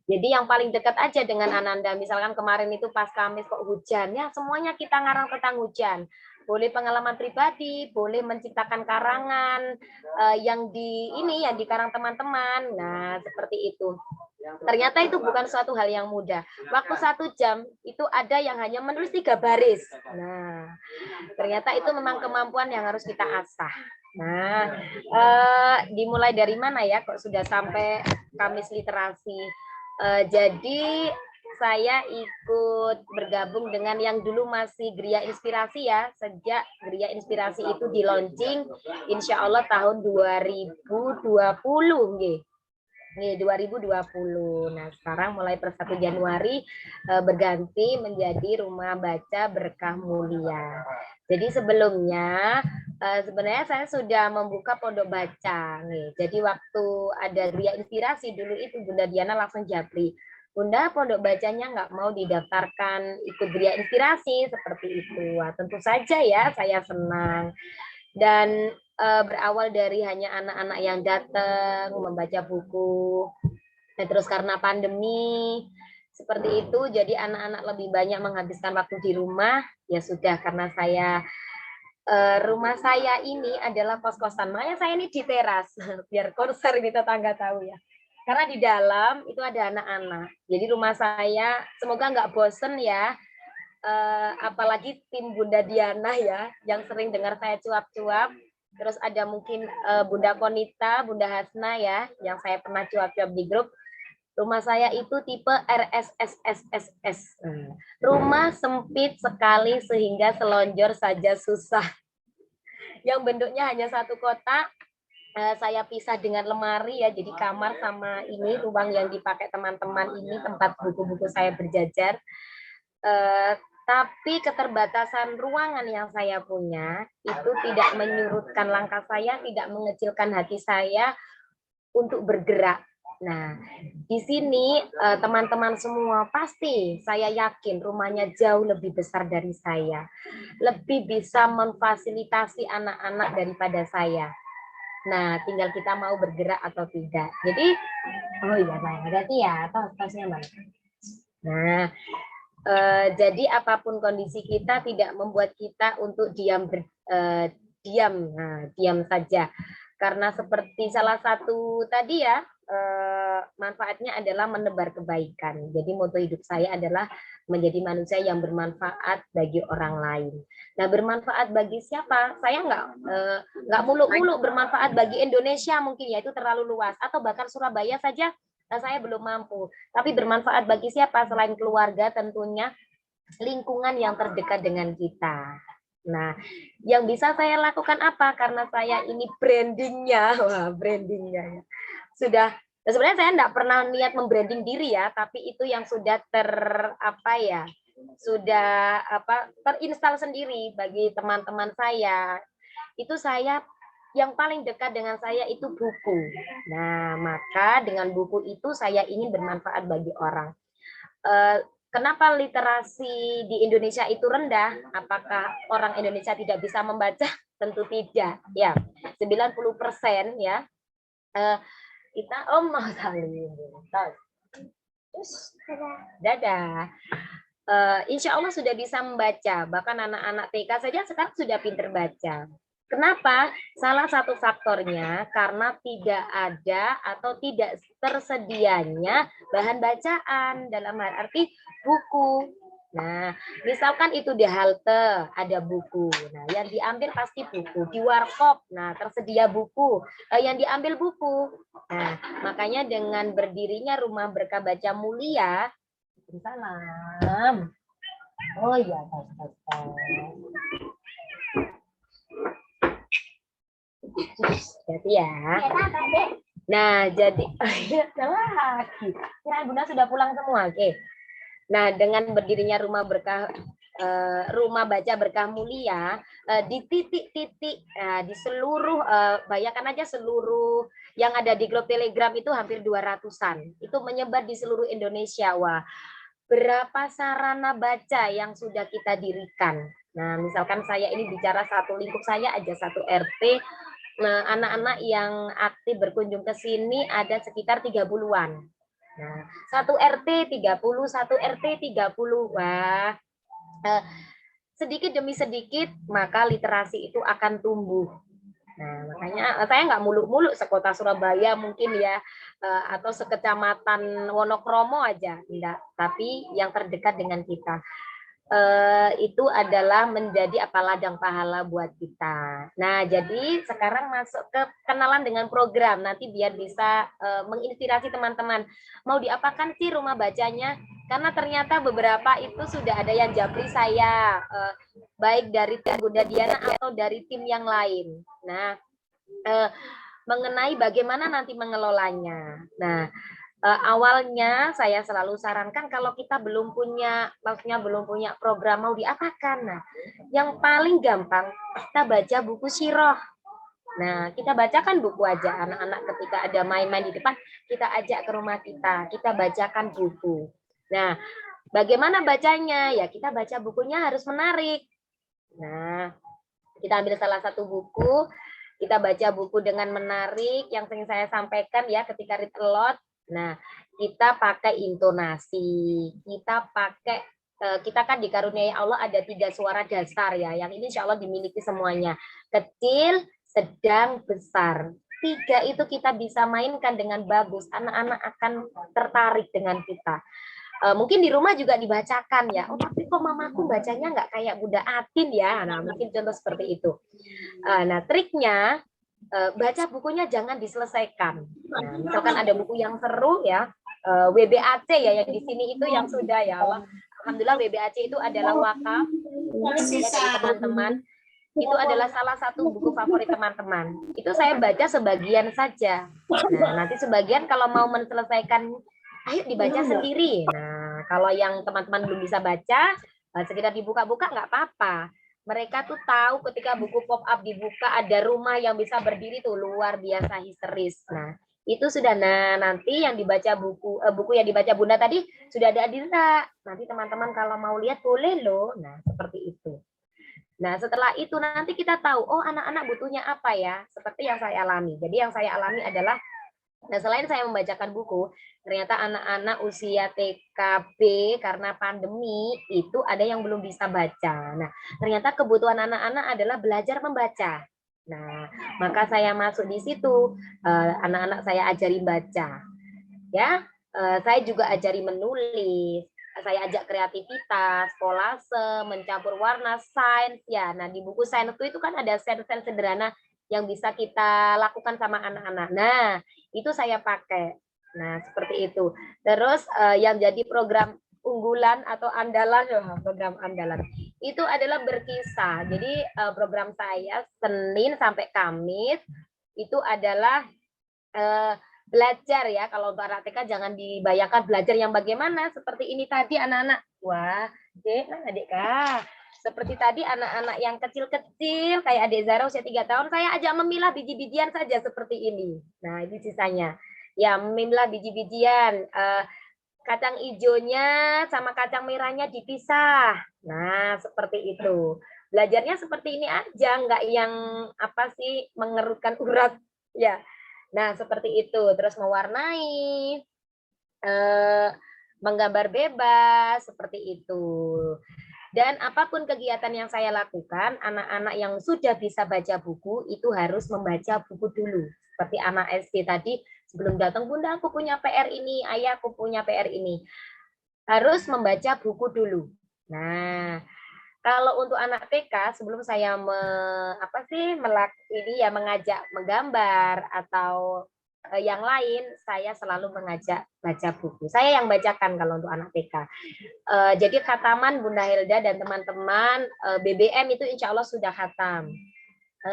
jadi yang paling dekat aja dengan Ananda, misalkan kemarin itu pas Kamis kok hujan, ya semuanya kita ngarang tentang hujan. Boleh pengalaman pribadi, boleh menciptakan karangan yang dikarang teman-teman. Nah, seperti itu. Ternyata itu bukan suatu hal yang mudah. Waktu 1 jam itu ada yang hanya menulis 3 baris. Nah, ternyata itu memang kemampuan yang harus kita asah. Nah, dimulai dari mana ya kok sudah sampai Kamis Literasi? Jadi saya ikut bergabung dengan yang dulu masih Geria Inspirasi ya. Sejak Geria Inspirasi itu di launching, insya Allah tahun 2020 nggih. 2020. Nah, sekarang mulai per 1 Januari berganti menjadi Rumah Baca Berkah Mulia. Jadi sebelumnya sebenarnya saya sudah membuka pondok baca nih. Jadi waktu ada Geria Inspirasi dulu itu Bunda Diana langsung japri. Bunda, pondok bacanya nggak mau didaftarkan ikut Geria Inspirasi seperti itu. Wah, tentu saja ya, saya senang. Dan berawal dari hanya anak-anak yang datang membaca buku. Dan terus karena pandemi seperti itu, jadi anak-anak lebih banyak menghabiskan waktu di rumah. Ya sudah, karena saya rumah saya ini adalah kos-kosan. Makanya saya ini di teras, biar konser ini tetangga tahu ya. Karena di dalam itu ada anak-anak. Jadi rumah saya semoga nggak bosen ya. Apalagi tim Bunda Diana ya, yang sering dengar saya cuap-cuap. Terus ada mungkin Bunda Konita, Bunda Hasna ya, yang saya pernah cuap-cuap di grup. Rumah saya itu tipe RSSSSS. Rumah sempit sekali sehingga selonjor saja susah. Yang bentuknya hanya satu kotak, saya pisah dengan lemari ya, jadi kamar sama ini ruang yang dipakai teman-teman ini tempat buku-buku saya berjajar. Tapi keterbatasan ruangan yang saya punya itu tidak menyurutkan langkah saya, tidak mengecilkan hati saya untuk bergerak. Nah, di sini teman-teman semua pasti saya yakin rumahnya jauh lebih besar dari saya, lebih bisa memfasilitasi anak-anak daripada saya. Nah, tinggal kita mau bergerak atau tidak. Jadi, oh iya, hati ya, tasnya mana? Nah, jadi apapun kondisi kita tidak membuat kita untuk diam saja, karena seperti salah satu tadi ya, manfaatnya adalah menebar kebaikan. Jadi moto hidup saya adalah menjadi manusia yang bermanfaat bagi orang lain. Nah, bermanfaat bagi siapa? Saya nggak muluk-muluk bermanfaat bagi Indonesia mungkin ya, itu terlalu luas, atau bahkan Surabaya saja. Nah, saya belum mampu. Tapi bermanfaat bagi siapa? Selain keluarga tentunya lingkungan yang terdekat dengan kita. Nah, yang bisa saya lakukan apa? Karena saya ini brandingnya ya. Sudah, sebenarnya saya enggak pernah niat membranding diri ya, tapi itu yang sudah terinstal sendiri bagi teman-teman saya. Itu saya yang paling dekat dengan saya itu buku. Nah, maka dengan buku itu saya ingin bermanfaat bagi orang. Kenapa literasi di Indonesia itu rendah? Apakah orang Indonesia tidak bisa membaca? Tentu tidak. Ya, 90% ya. Kita mau saling. Dadah. Insya Allah sudah bisa membaca. Bahkan anak-anak TK saja sekarang sudah pinter baca. Kenapa? Salah satu faktornya karena tidak ada atau tidak tersedianya bahan bacaan, dalam arti buku. Nah, misalkan itu di halte ada buku. Nah, yang diambil pasti buku. Di warkop, nah tersedia buku. Yang diambil buku. Nah, makanya dengan berdirinya Rumah Berkah Baca Mulia, salam. Oh iya, jadi ya. Nah, jadi lagi. Kira Bunda sudah pulang semua, oke. Nah, dengan berdirinya Rumah Baca Berkah Mulia di titik-titik di seluruh bayangkan aja seluruh yang ada di grup Telegram itu hampir 200-an. Itu menyebar di seluruh Indonesia. Wah, berapa sarana baca yang sudah kita dirikan. Nah, misalkan saya ini bicara satu lingkup saya aja, satu RT. Nah, anak-anak yang aktif berkunjung ke sini ada sekitar 30-an. Nah, satu RT 30, satu RT 30. Wah, sedikit demi sedikit maka literasi itu akan tumbuh. Nah, makanya saya nggak muluk-muluk sekota Surabaya mungkin ya, atau sekecamatan Wonokromo aja, enggak. Tapi yang terdekat dengan kita. itu adalah menjadi ladang pahala buat kita. Nah, jadi sekarang masuk ke kenalan dengan program, nanti biar bisa menginspirasi teman-teman. Mau diapakan sih rumah bacanya? Karena ternyata beberapa itu sudah ada yang japri saya, baik dari tim Bunda Diana atau dari tim yang lain. Nah, mengenai bagaimana nanti mengelolanya. Nah, awalnya saya selalu sarankan kalau kita belum punya, maksudnya belum punya program mau diapakan. Nah, yang paling gampang kita baca buku sirah. Nah, kita bacakan buku aja anak-anak ketika ada main-main di depan, kita ajak ke rumah kita bacakan buku. Nah, bagaimana bacanya? Ya, kita baca bukunya harus menarik. Nah, kita ambil salah satu buku, kita baca buku dengan menarik, yang sering saya sampaikan ya ketika read aloud. Nah, kita pakai intonasi, kita kan dikaruniai Allah ada 3 suara dasar ya, yang ini insya Allah dimiliki semuanya. Kecil, sedang, besar. 3 itu kita bisa mainkan dengan bagus, anak-anak akan tertarik dengan kita. Mungkin di rumah juga dibacakan ya, oh tapi kok mamaku bacanya nggak kayak Bunda Atin ya, nah mungkin contoh seperti itu. Nah triknya, baca bukunya jangan diselesaikan. Nah, misalkan ada buku yang seru ya, WBAC ya yang di sini itu yang sudah ya Allah, alhamdulillah WBAC itu adalah wakaf dari teman-teman. Itu adalah salah satu buku favorit teman-teman. Itu saya baca sebagian saja. Nah, nanti sebagian kalau mau menyelesaikan, ayo dibaca sendiri. Nah, kalau yang teman-teman belum bisa baca, sekedar dibuka-buka nggak apa-apa. Mereka tuh tahu ketika buku pop-up dibuka ada rumah yang bisa berdiri tuh luar biasa histeris. Nah, itu sudah. Nah, nanti yang dibaca buku yang dibaca Bunda tadi sudah ada Adira. Nanti teman-teman kalau mau lihat boleh loh. Nah, seperti itu. Nah, setelah itu nanti kita tahu, oh anak-anak butuhnya apa ya, seperti yang saya alami. Jadi yang saya alami adalah, nah selain saya membacakan buku, ternyata anak-anak usia TKB karena pandemi itu ada yang belum bisa baca. Nah, ternyata kebutuhan anak-anak adalah belajar membaca. Nah, maka saya masuk di situ, anak-anak saya ajari baca. Ya, saya juga ajari menulis. Saya ajak kreativitas, kolase, mencampur warna, sains ya. Nah, di buku sains itu kan ada sains-sains sederhana yang bisa kita lakukan sama anak-anak. Nah, itu saya pakai. Nah, seperti itu. Terus yang jadi program unggulan atau andalan, program andalan itu adalah berkisah. Jadi program saya Senin sampai Kamis itu adalah belajar ya. Kalau untuk anak TK jangan dibayangkan belajar yang bagaimana seperti ini tadi anak-anak. Wah, Dek, adik Kak. Seperti tadi anak-anak yang kecil-kecil kayak adik Zara usia 3 tahun, saya ajak memilah biji-bijian saja seperti ini. Nah, ini sisanya. Ya, memilah biji-bijian. Kacang hijaunya sama kacang merahnya dipisah. Nah, seperti itu. Belajarnya seperti ini aja, nggak yang apa sih mengerutkan urat. Ya, nah seperti itu. Terus mewarnai, menggambar bebas, seperti itu. Dan apapun kegiatan yang saya lakukan, anak-anak yang sudah bisa baca buku itu harus membaca buku dulu. Seperti anak SD tadi, sebelum datang, Bunda aku punya PR ini, Ayah aku punya PR ini. Harus membaca buku dulu. Nah, kalau untuk anak TK, sebelum saya mengajak menggambar atau yang lain, saya selalu mengajak baca buku. Saya yang bacakan kalau untuk anak TK. Jadi khataman Bunda Hilda dan teman-teman BBM itu insya Allah sudah khatam.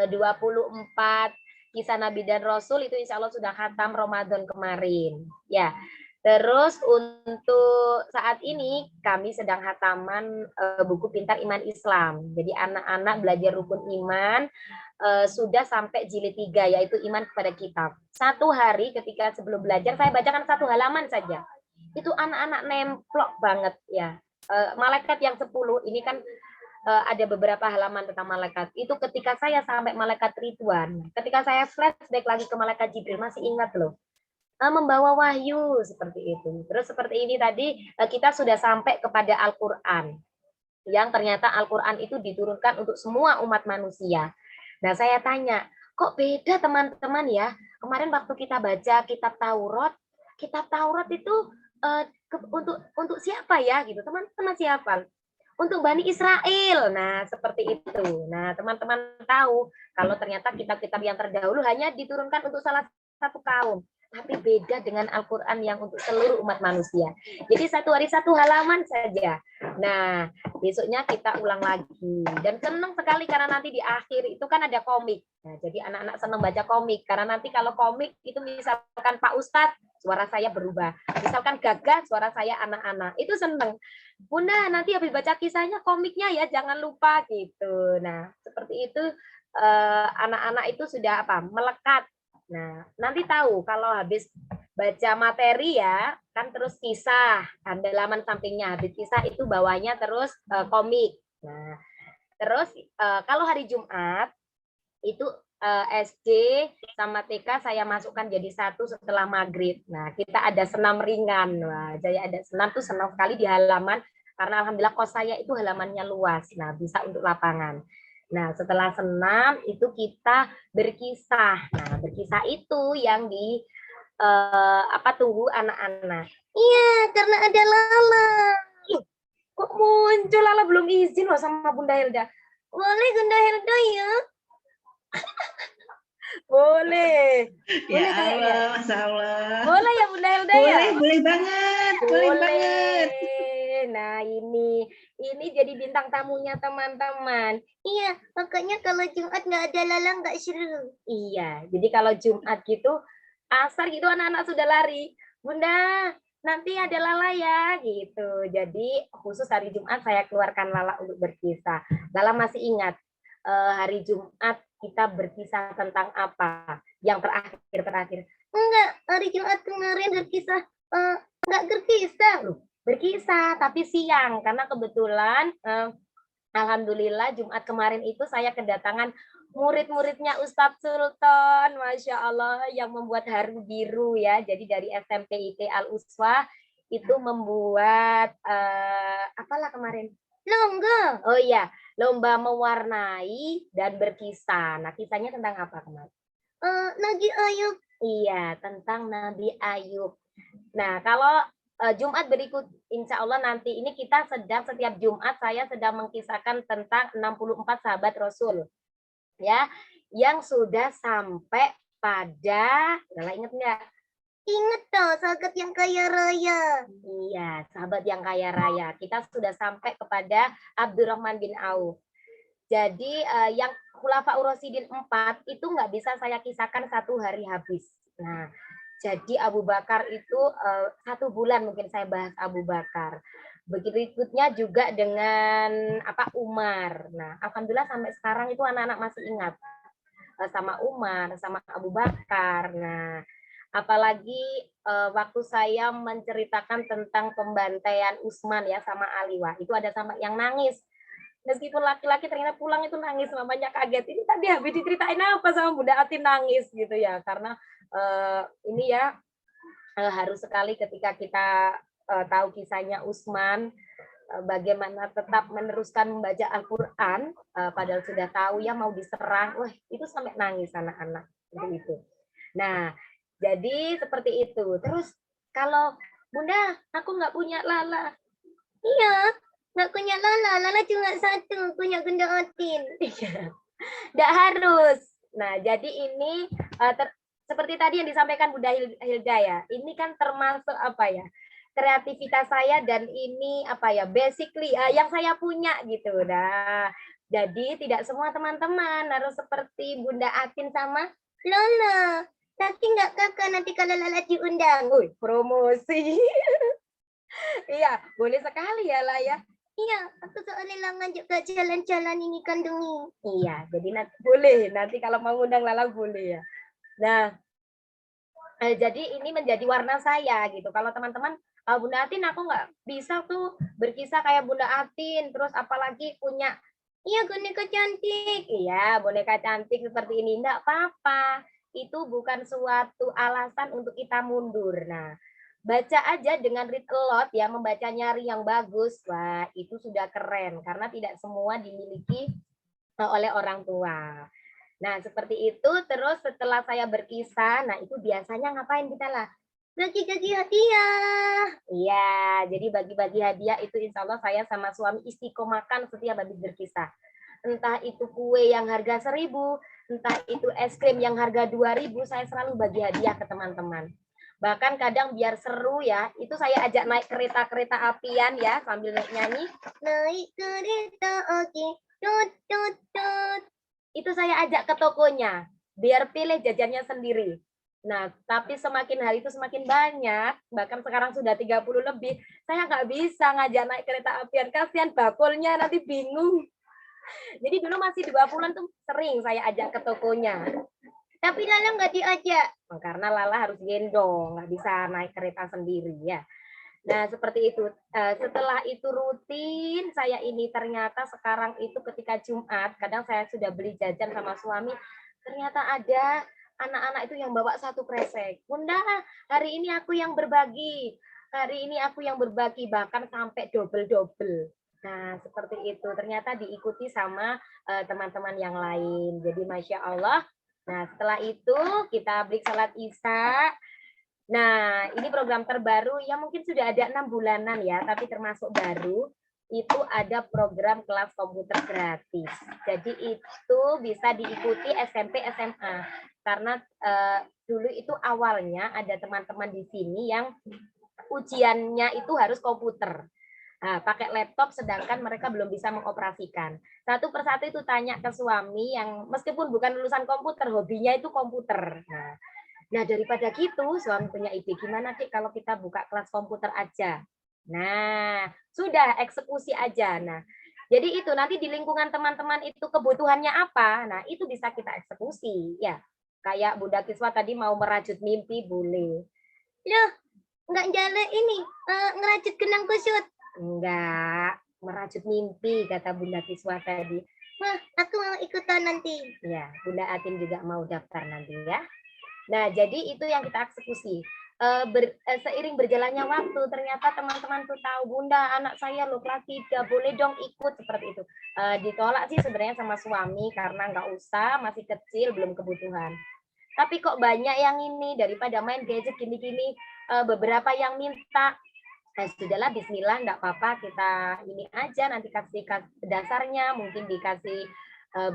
24 kisah Nabi dan Rasul itu insya Allah sudah khatam Ramadan kemarin. Ya. Terus untuk saat ini kami sedang khataman buku Pintar Iman Islam. Jadi anak-anak belajar rukun iman sudah sampai jilid 3 yaitu iman kepada kitab. Satu hari ketika sebelum belajar saya bacakan 1 halaman saja. Itu anak-anak nemplok banget ya. Malaikat yang 10 ini kan ada beberapa halaman tentang malaikat. Itu ketika saya sampai malaikat Ridwan, ketika saya flashback lagi ke malaikat Jibril masih ingat loh. Membawa wahyu seperti itu. Terus seperti ini tadi kita sudah sampai kepada Al-Qur'an. Yang ternyata Al-Qur'an itu diturunkan untuk semua umat manusia. Nah, saya tanya, kok beda teman-teman ya? Kemarin waktu kita baca kitab Taurat itu untuk siapa ya gitu? Teman-teman siapa? untuk Bani Israel. Nah, seperti itu. Nah, teman-teman tahu kalau ternyata kitab-kitab yang terdahulu hanya diturunkan untuk salah satu kaum, tapi beda dengan Al-Quran yang untuk seluruh umat manusia. Jadi satu hari satu halaman saja. Nah, besoknya kita ulang lagi. Dan senang sekali karena nanti di akhir itu kan ada komik. Nah, jadi anak-anak senang baca komik. Karena nanti kalau komik itu misalkan Pak Ustadz, suara saya berubah. Misalkan Gagah, suara saya anak-anak. Itu senang. Bunda, nanti habis baca kisahnya komiknya ya, jangan lupa gitu. Nah, seperti itu anak-anak itu sudah apa? Melekat. Nah, nanti tahu kalau habis baca materi ya, kan terus kisah, halaman sampingnya habis kisah itu bawahnya terus komik. Nah, terus kalau hari Jumat itu SD sama TK saya masukkan jadi satu setelah maghrib. Nah, kita ada senam ringan. Wah, jadi ada senam tuh senang sekali di halaman karena alhamdulillah kos saya itu halamannya luas. Nah, bisa untuk lapangan. Nah, setelah senam itu kita berkisah. Nah, berkisah itu yang di tunggu anak-anak. Iya, karena ada Lala. Kok muncul Lala belum izin loh sama Bunda Hilda. Boleh Bunda Hilda ya? Boleh. Ya Boleh kayaknya. Allah, Masya Allah. Boleh ya Bunda Hilda ya? Boleh banget. Boleh banget. Nah, ini jadi bintang tamunya teman-teman. Iya, makanya kalau Jumat nggak ada Lala nggak seru. Iya, jadi kalau Jumat gitu, asar gitu anak-anak sudah lari. Bunda, nanti ada Lala ya, gitu. Jadi khusus hari Jumat saya keluarkan Lala untuk berkisah. Lala masih ingat hari Jumat kita berkisah tentang apa? Yang terakhir. Enggak, hari Jumat kemarin berkisah, enggak berkisah loh. Berkisah, tapi siang. Karena kebetulan, alhamdulillah Jumat kemarin itu saya kedatangan murid-muridnya Ustadz Sultan, Masya Allah, yang membuat haru biru ya. Jadi dari SMP IT Al-Uswah itu membuat, apalah kemarin? Lomba. Oh iya, lomba mewarnai dan berkisah. Nah, kisahnya tentang apa kemarin? Nabi Ayub. Iya, tentang Nabi Ayub. Nah, kalau Jumat berikut, insya Allah nanti ini kita setiap Jumat saya sedang mengkisahkan tentang 64 sahabat Rasul. Ya, yang sudah sampai pada, ingat nggak? Ingat toh, sahabat yang kaya raya. Iya, sahabat yang kaya raya. Kita sudah sampai kepada Abdurrahman bin Auf. Jadi yang Khulafaur Rasyidin 4 itu nggak bisa saya kisahkan satu hari habis. Nah, jadi Abu Bakar itu 1 bulan mungkin saya bahas Abu Bakar. Berikutnya juga dengan Umar. Nah, alhamdulillah sampai sekarang itu anak-anak masih ingat sama Umar, sama Abu Bakar. Nah, apalagi waktu saya menceritakan tentang pembantaian Utsman ya sama Ali, wah itu ada sama yang nangis. Meskipun laki-laki ternyata pulang itu nangis, mamanya kaget. Ini tadi habis diceritain apa sama Bunda Atin nangis gitu ya, karena ini ya harus sekali ketika kita tahu kisahnya Utsman, bagaimana tetap meneruskan membaca Al-Quran, padahal sudah tahu ya mau diserang, wah itu sampai nangis anak-anak itu. Nah, jadi seperti itu. Terus kalau Bunda, aku nggak punya Lala. Iya, nggak punya Lala. Lala cuma satu, punya Bunda Atin. Iya, nggak harus. Nah, jadi ini seperti tadi yang disampaikan Bunda Hilda ya. Ini kan termasuk kreativitas saya, dan ini basically yang saya punya gitu. Nah, jadi tidak semua teman-teman harus seperti Bunda Atin sama Lala. Tapi nggak kakak nanti kalau Lala diundang. Wih, promosi. Iya, boleh sekali ya lah ya. Iya, aku soalnya ngajak ke jalan-jalan ini kandungi. Iya, jadi nanti boleh. Nanti kalau mau undang Lala boleh ya. Nah, jadi ini menjadi warna saya gitu. Kalau teman-teman, Bunda Atin aku nggak bisa tuh berkisah kayak Bunda Atin. Terus apalagi punya, iya boneka cantik. Iya, boneka cantik seperti ini. Nggak apa-apa. Itu bukan suatu alasan untuk kita mundur. Nah, baca aja dengan read a lot ya, membaca nyari yang bagus. Wah, itu sudah keren. Karena tidak semua dimiliki oleh orang tua. Nah, seperti itu. Terus setelah saya berkisah, nah itu biasanya ngapain kita lah? bagi-bagi hadiah. Iya, jadi bagi-bagi hadiah itu insya Allah saya sama suami istiqomahkan setiap habis berkisah. Entah itu kue yang harga 1.000, entah itu es krim yang harga 2.000, saya selalu bagi hadiah ke teman-teman. Bahkan kadang biar seru ya, itu saya ajak naik kereta-kereta apian ya, sambil nyanyi. Naik kereta api, tut, tut, tut. Itu saya ajak ke tokonya, biar pilih jajannya sendiri. Nah, tapi semakin hari itu semakin banyak, bahkan sekarang sudah 30 lebih, saya nggak bisa ngajak naik kereta apian, kasihan bakulnya nanti bingung. Jadi dulu masih 20-an tuh sering saya ajak ke tokonya. Tapi Lala nggak diajak. Karena Lala harus gendong, nggak bisa naik kereta sendiri ya. Nah, seperti itu. Setelah itu rutin, saya ini ternyata sekarang itu ketika Jumat, kadang saya sudah beli jajan sama suami, ternyata ada anak-anak itu yang bawa 1 kresek. Bunda, hari ini aku yang berbagi. Hari ini aku yang berbagi, bahkan sampai double-double. Nah, seperti itu. Ternyata diikuti sama teman-teman yang lain. Jadi, Masya Allah. Nah, setelah itu kita break salat Isya. Nah, ini program terbaru yang mungkin sudah ada 6 bulanan ya, tapi termasuk baru. Itu ada program kelas komputer gratis. Jadi itu bisa diikuti SMP, SMA. Karena dulu itu awalnya ada teman-teman di sini yang ujiannya itu harus komputer. Nah, pakai laptop sedangkan mereka belum bisa mengoperasikan. Satu persatu itu tanya ke suami yang meskipun bukan lulusan komputer, hobinya itu komputer. Nah, daripada gitu, suami punya ide, gimana Dik kalau kita buka kelas komputer aja. Nah, sudah eksekusi aja. Nah, jadi itu nanti di lingkungan teman-teman itu kebutuhannya apa, nah itu bisa kita eksekusi. Ya, kayak Bunda Kiswa tadi mau merajut mimpi, boleh. Loh, nggak jalan ini, ngerajut genang kusut. Enggak, merajut mimpi, kata Bunda Kiswa tadi. Wah, aku mau ikutan nanti. Ya, Bunda Atin juga mau daftar nanti ya. Nah, jadi itu yang kita eksekusi. Seiring berjalannya waktu, ternyata teman-teman tuh tahu, Bunda, anak saya loh kelas 3, boleh dong ikut, seperti itu. Ditolak sih sebenarnya sama suami, karena nggak usah, masih kecil, belum kebutuhan. Tapi kok banyak yang ini, daripada main gadget gini-gini, beberapa yang minta, sudahlah bismillah, enggak apa-apa, kita ini aja, nanti kasih dasarnya, mungkin dikasih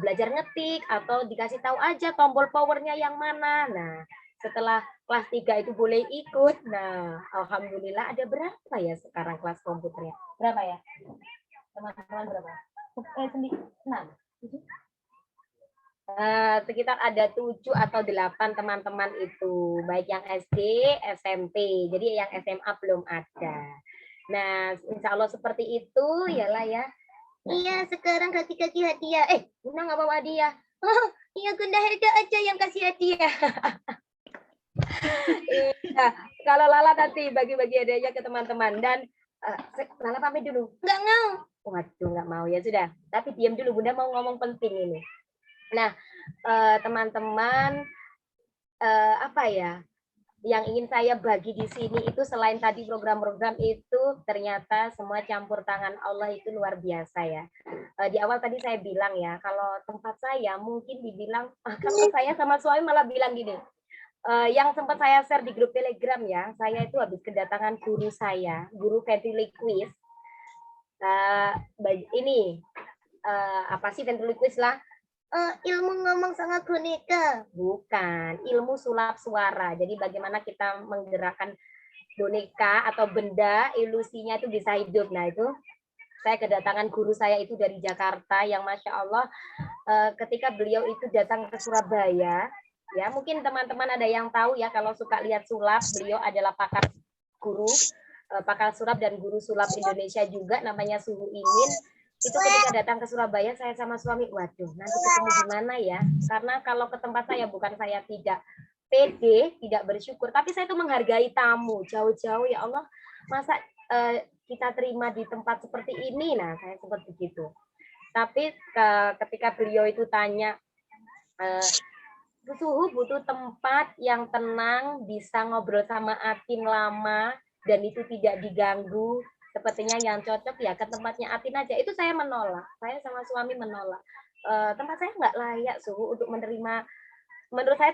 belajar ngetik, atau dikasih tahu aja tombol powernya yang mana. Nah, setelah kelas 3 itu boleh ikut. Nah, alhamdulillah ada berapa ya sekarang kelas komputernya? Berapa ya? Teman-teman berapa? 6. Sekitar ada 7 atau 8 teman-teman itu, baik yang SD, SMP, jadi yang SMA belum ada. Nah, insya Allah seperti itu, yalah ya. Iya, sekarang kasih hadiah. Bunda nggak bawa hadiah. Oh, iya Bunda Helda aja yang kasih hadiah. Iya, kalau Lala nanti bagi-bagi hadiahnya ke teman-teman. Dan Lala pamit dulu. Nggak mau. Waduh, nggak mau ya sudah. Tapi diam dulu, Bunda mau ngomong penting ini. Nah, teman-teman, apa ya, yang ingin saya bagi di sini itu selain tadi program-program itu, ternyata semua campur tangan Allah itu luar biasa ya. Di awal tadi saya bilang ya, kalau tempat saya mungkin dibilang, kalau saya sama suami malah bilang gini, yang sempat saya share di grup Telegram ya, saya itu habis kedatangan guru saya, guru ventriloquist. Ini apa sih ventriloquist lah? Ilmu ngomong sama boneka. Bukan, ilmu sulap suara. Jadi bagaimana kita menggerakkan boneka atau benda, ilusinya itu bisa hidup. Nah itu saya kedatangan guru saya itu dari Jakarta yang Masya Allah ketika beliau itu datang ke Surabaya, ya mungkin teman-teman ada yang tahu ya kalau suka lihat sulap, beliau adalah pakar guru, pakar sulap dan guru sulap Indonesia juga, namanya Suhu Imin. Itu ketika datang ke Surabaya, saya sama suami, waduh, nanti ketemu di mana ya? Karena kalau ke tempat saya, bukan saya tidak pede, tidak bersyukur, tapi saya itu menghargai tamu, jauh-jauh, ya Allah, masa kita terima di tempat seperti ini? Nah, saya sempat begitu. Tapi ketika beliau itu tanya, Suhu butuh tempat yang tenang, bisa ngobrol sama Atin lama, dan itu tidak diganggu, sepertinya yang cocok ya ke tempatnya Atin aja. Itu saya menolak, saya sama suami menolak. Tempat saya nggak layak Suhu untuk menerima, menurut saya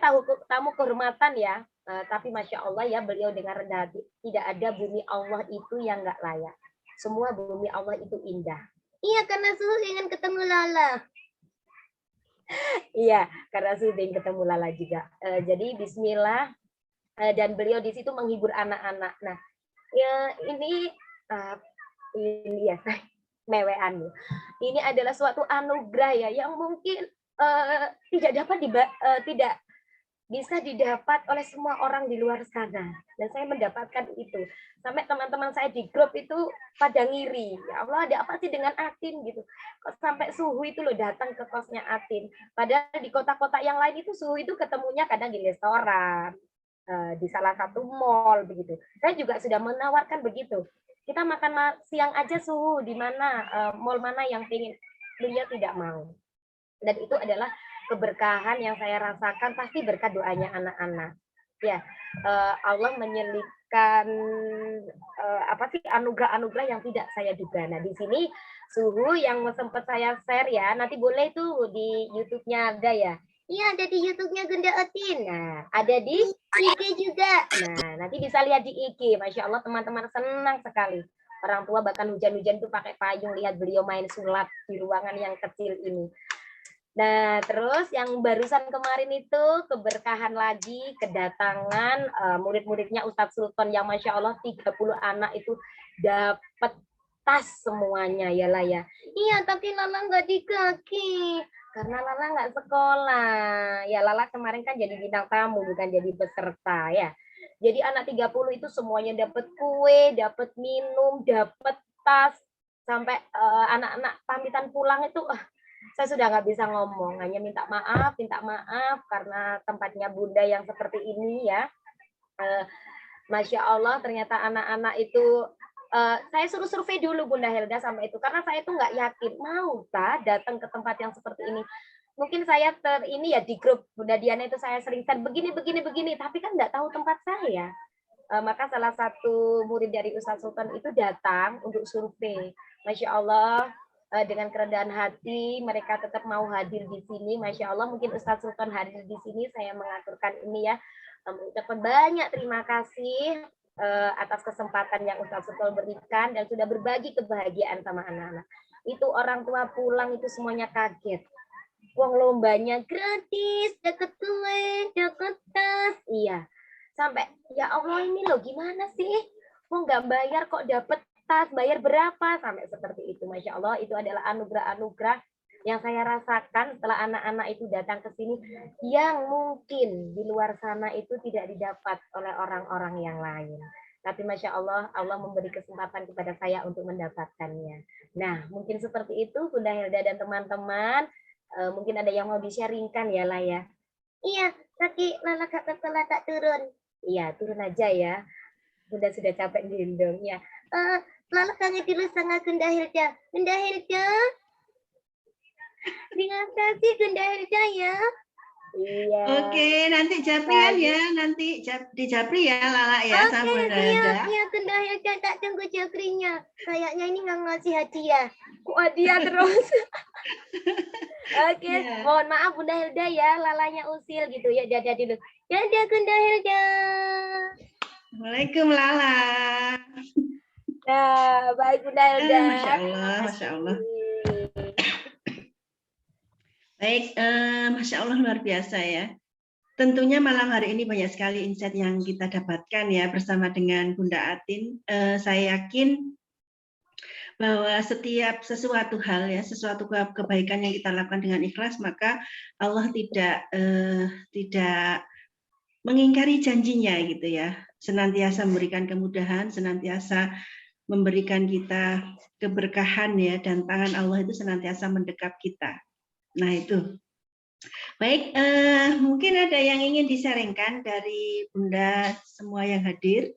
tamu kehormatan ya, Tapi Masya Allah ya, beliau dengan rendah hati, tidak ada bumi Allah itu yang nggak layak. Semua bumi Allah itu indah. Iya, karena Suhu ingin ketemu Lala. Iya, karena Suhu ingin ketemu Lala juga. Jadi Bismillah, dan beliau di situ menghibur anak-anak. Nah, ya ini ya mewean. Ini adalah suatu anugerah ya yang mungkin tidak dapat tidak bisa didapat oleh semua orang di luar sana. Dan saya mendapatkan itu. Sampai teman-teman saya di grup itu pada ngiri. Ya Allah, ada apa sih dengan Atin gitu. Kok sampai Suhu itu loh datang ke kosnya Atin. Padahal di kota-kota yang lain itu Suhu itu ketemunya kadang di restoran, di salah satu mall begitu. Saya juga sudah menawarkan begitu. Kita makan siang aja Suhu di mana, mall mana yang ingin. Beliau tidak mau. Dan itu adalah keberkahan yang saya rasakan, pasti berkat doanya anak-anak. Ya, Allah menyelipkan anugerah-anugerah yang tidak saya duga. Nah, di sini Suhu yang sempat saya share ya, nanti boleh tuh di YouTube-nya ada ya. Iya, ada di YouTube-nya Gunda Atin. Nah, ada di IG juga. Nah, nanti bisa lihat di IG. Masya Allah, teman-teman senang sekali. Orang tua bahkan hujan-hujan tuh pakai payung lihat beliau main sulap di ruangan yang kecil ini. Nah, terus yang barusan kemarin itu keberkahan lagi kedatangan murid-muridnya Ustadz Sultan yang Masya Allah 30 anak itu dapat tas semuanya ya lah ya. Iya, tapi Lala nggak di kaki karena Lala nggak sekolah. Ya Lala kemarin kan jadi bintang tamu bukan jadi peserta ya. Jadi anak 30 itu semuanya dapat kue, dapat minum, dapat tas, sampai anak-anak pamitan pulang itu saya sudah nggak bisa ngomong, hanya minta maaf karena tempatnya Bunda yang seperti ini ya. Masya Allah, ternyata anak-anak itu saya suruh survei dulu Bunda Helda sama itu, karena saya itu nggak yakin mau datang ke tempat yang seperti ini. Mungkin saya ini ya di grup Bunda Diana itu saya sering share begini, tapi kan nggak tahu tempat saya. Maka salah satu murid dari Ustadz Sultan itu datang untuk survei. Masya Allah, dengan kerendahan hati mereka tetap mau hadir di sini. Masya Allah, mungkin Ustadz Sultan hadir di sini, saya mengaturkan ini ya, mengucapkan banyak terima kasih atas kesempatan yang Ustadz Sultan berikan dan sudah berbagi kebahagiaan sama anak-anak. Itu orang tua pulang itu semuanya kaget. Uang lombanya gratis, dapat kue, dapat tas, iya. Sampai ya Allah ini loh gimana sih? Mau nggak bayar kok dapat tas, bayar berapa, sampai seperti itu. Masya Allah, itu adalah anugerah-anugerah yang saya rasakan setelah anak-anak itu datang ke sini, yang mungkin di luar sana itu tidak didapat oleh orang-orang yang lain. Tapi Masya Allah, Allah memberi kesempatan kepada saya untuk mendapatkannya. Nah, mungkin seperti itu Bunda Helda dan teman-teman. Mungkin ada yang mau di-sharingkan ya lah ya. Iya, kaki Lala kak sekolah tak turun. Iya, turun aja ya. Bunda sudah capek gendong ya. Lala kangen dulu sama Bunda Hilda. Bunda Hilda. Terima kasih Bunda Hilda ya. Iya. Oke, nanti japrian ya, nanti di japri ya Lala ya sama Bunda Hilda. Oke, ya Bunda Hilda tak tunggu japrinya. Kayaknya ini nggak ngasih hadiah. Kok hadiah terus? Oke, mohon maaf Bunda Hilda ya, Lalanya usil gitu ya. Dadah dulu. Dadah Bunda Hilda. Waalaikumsalam Lala. Nah, baik Bunda Hilda. Masya Allah, Masya Allah. Baik, Masya Allah luar biasa ya. Tentunya malam hari ini banyak sekali insight yang kita dapatkan ya bersama dengan Bunda Atin. Saya yakin bahwa setiap sesuatu hal ya, sesuatu kebaikan yang kita lakukan dengan ikhlas, maka Allah tidak mengingkari janjinya gitu ya. Senantiasa memberikan kemudahan, senantiasa memberikan kita keberkahan ya, dan tangan Allah itu senantiasa mendekap kita. Nah itu. Baik, mungkin ada yang ingin disaringkan dari Bunda semua yang hadir.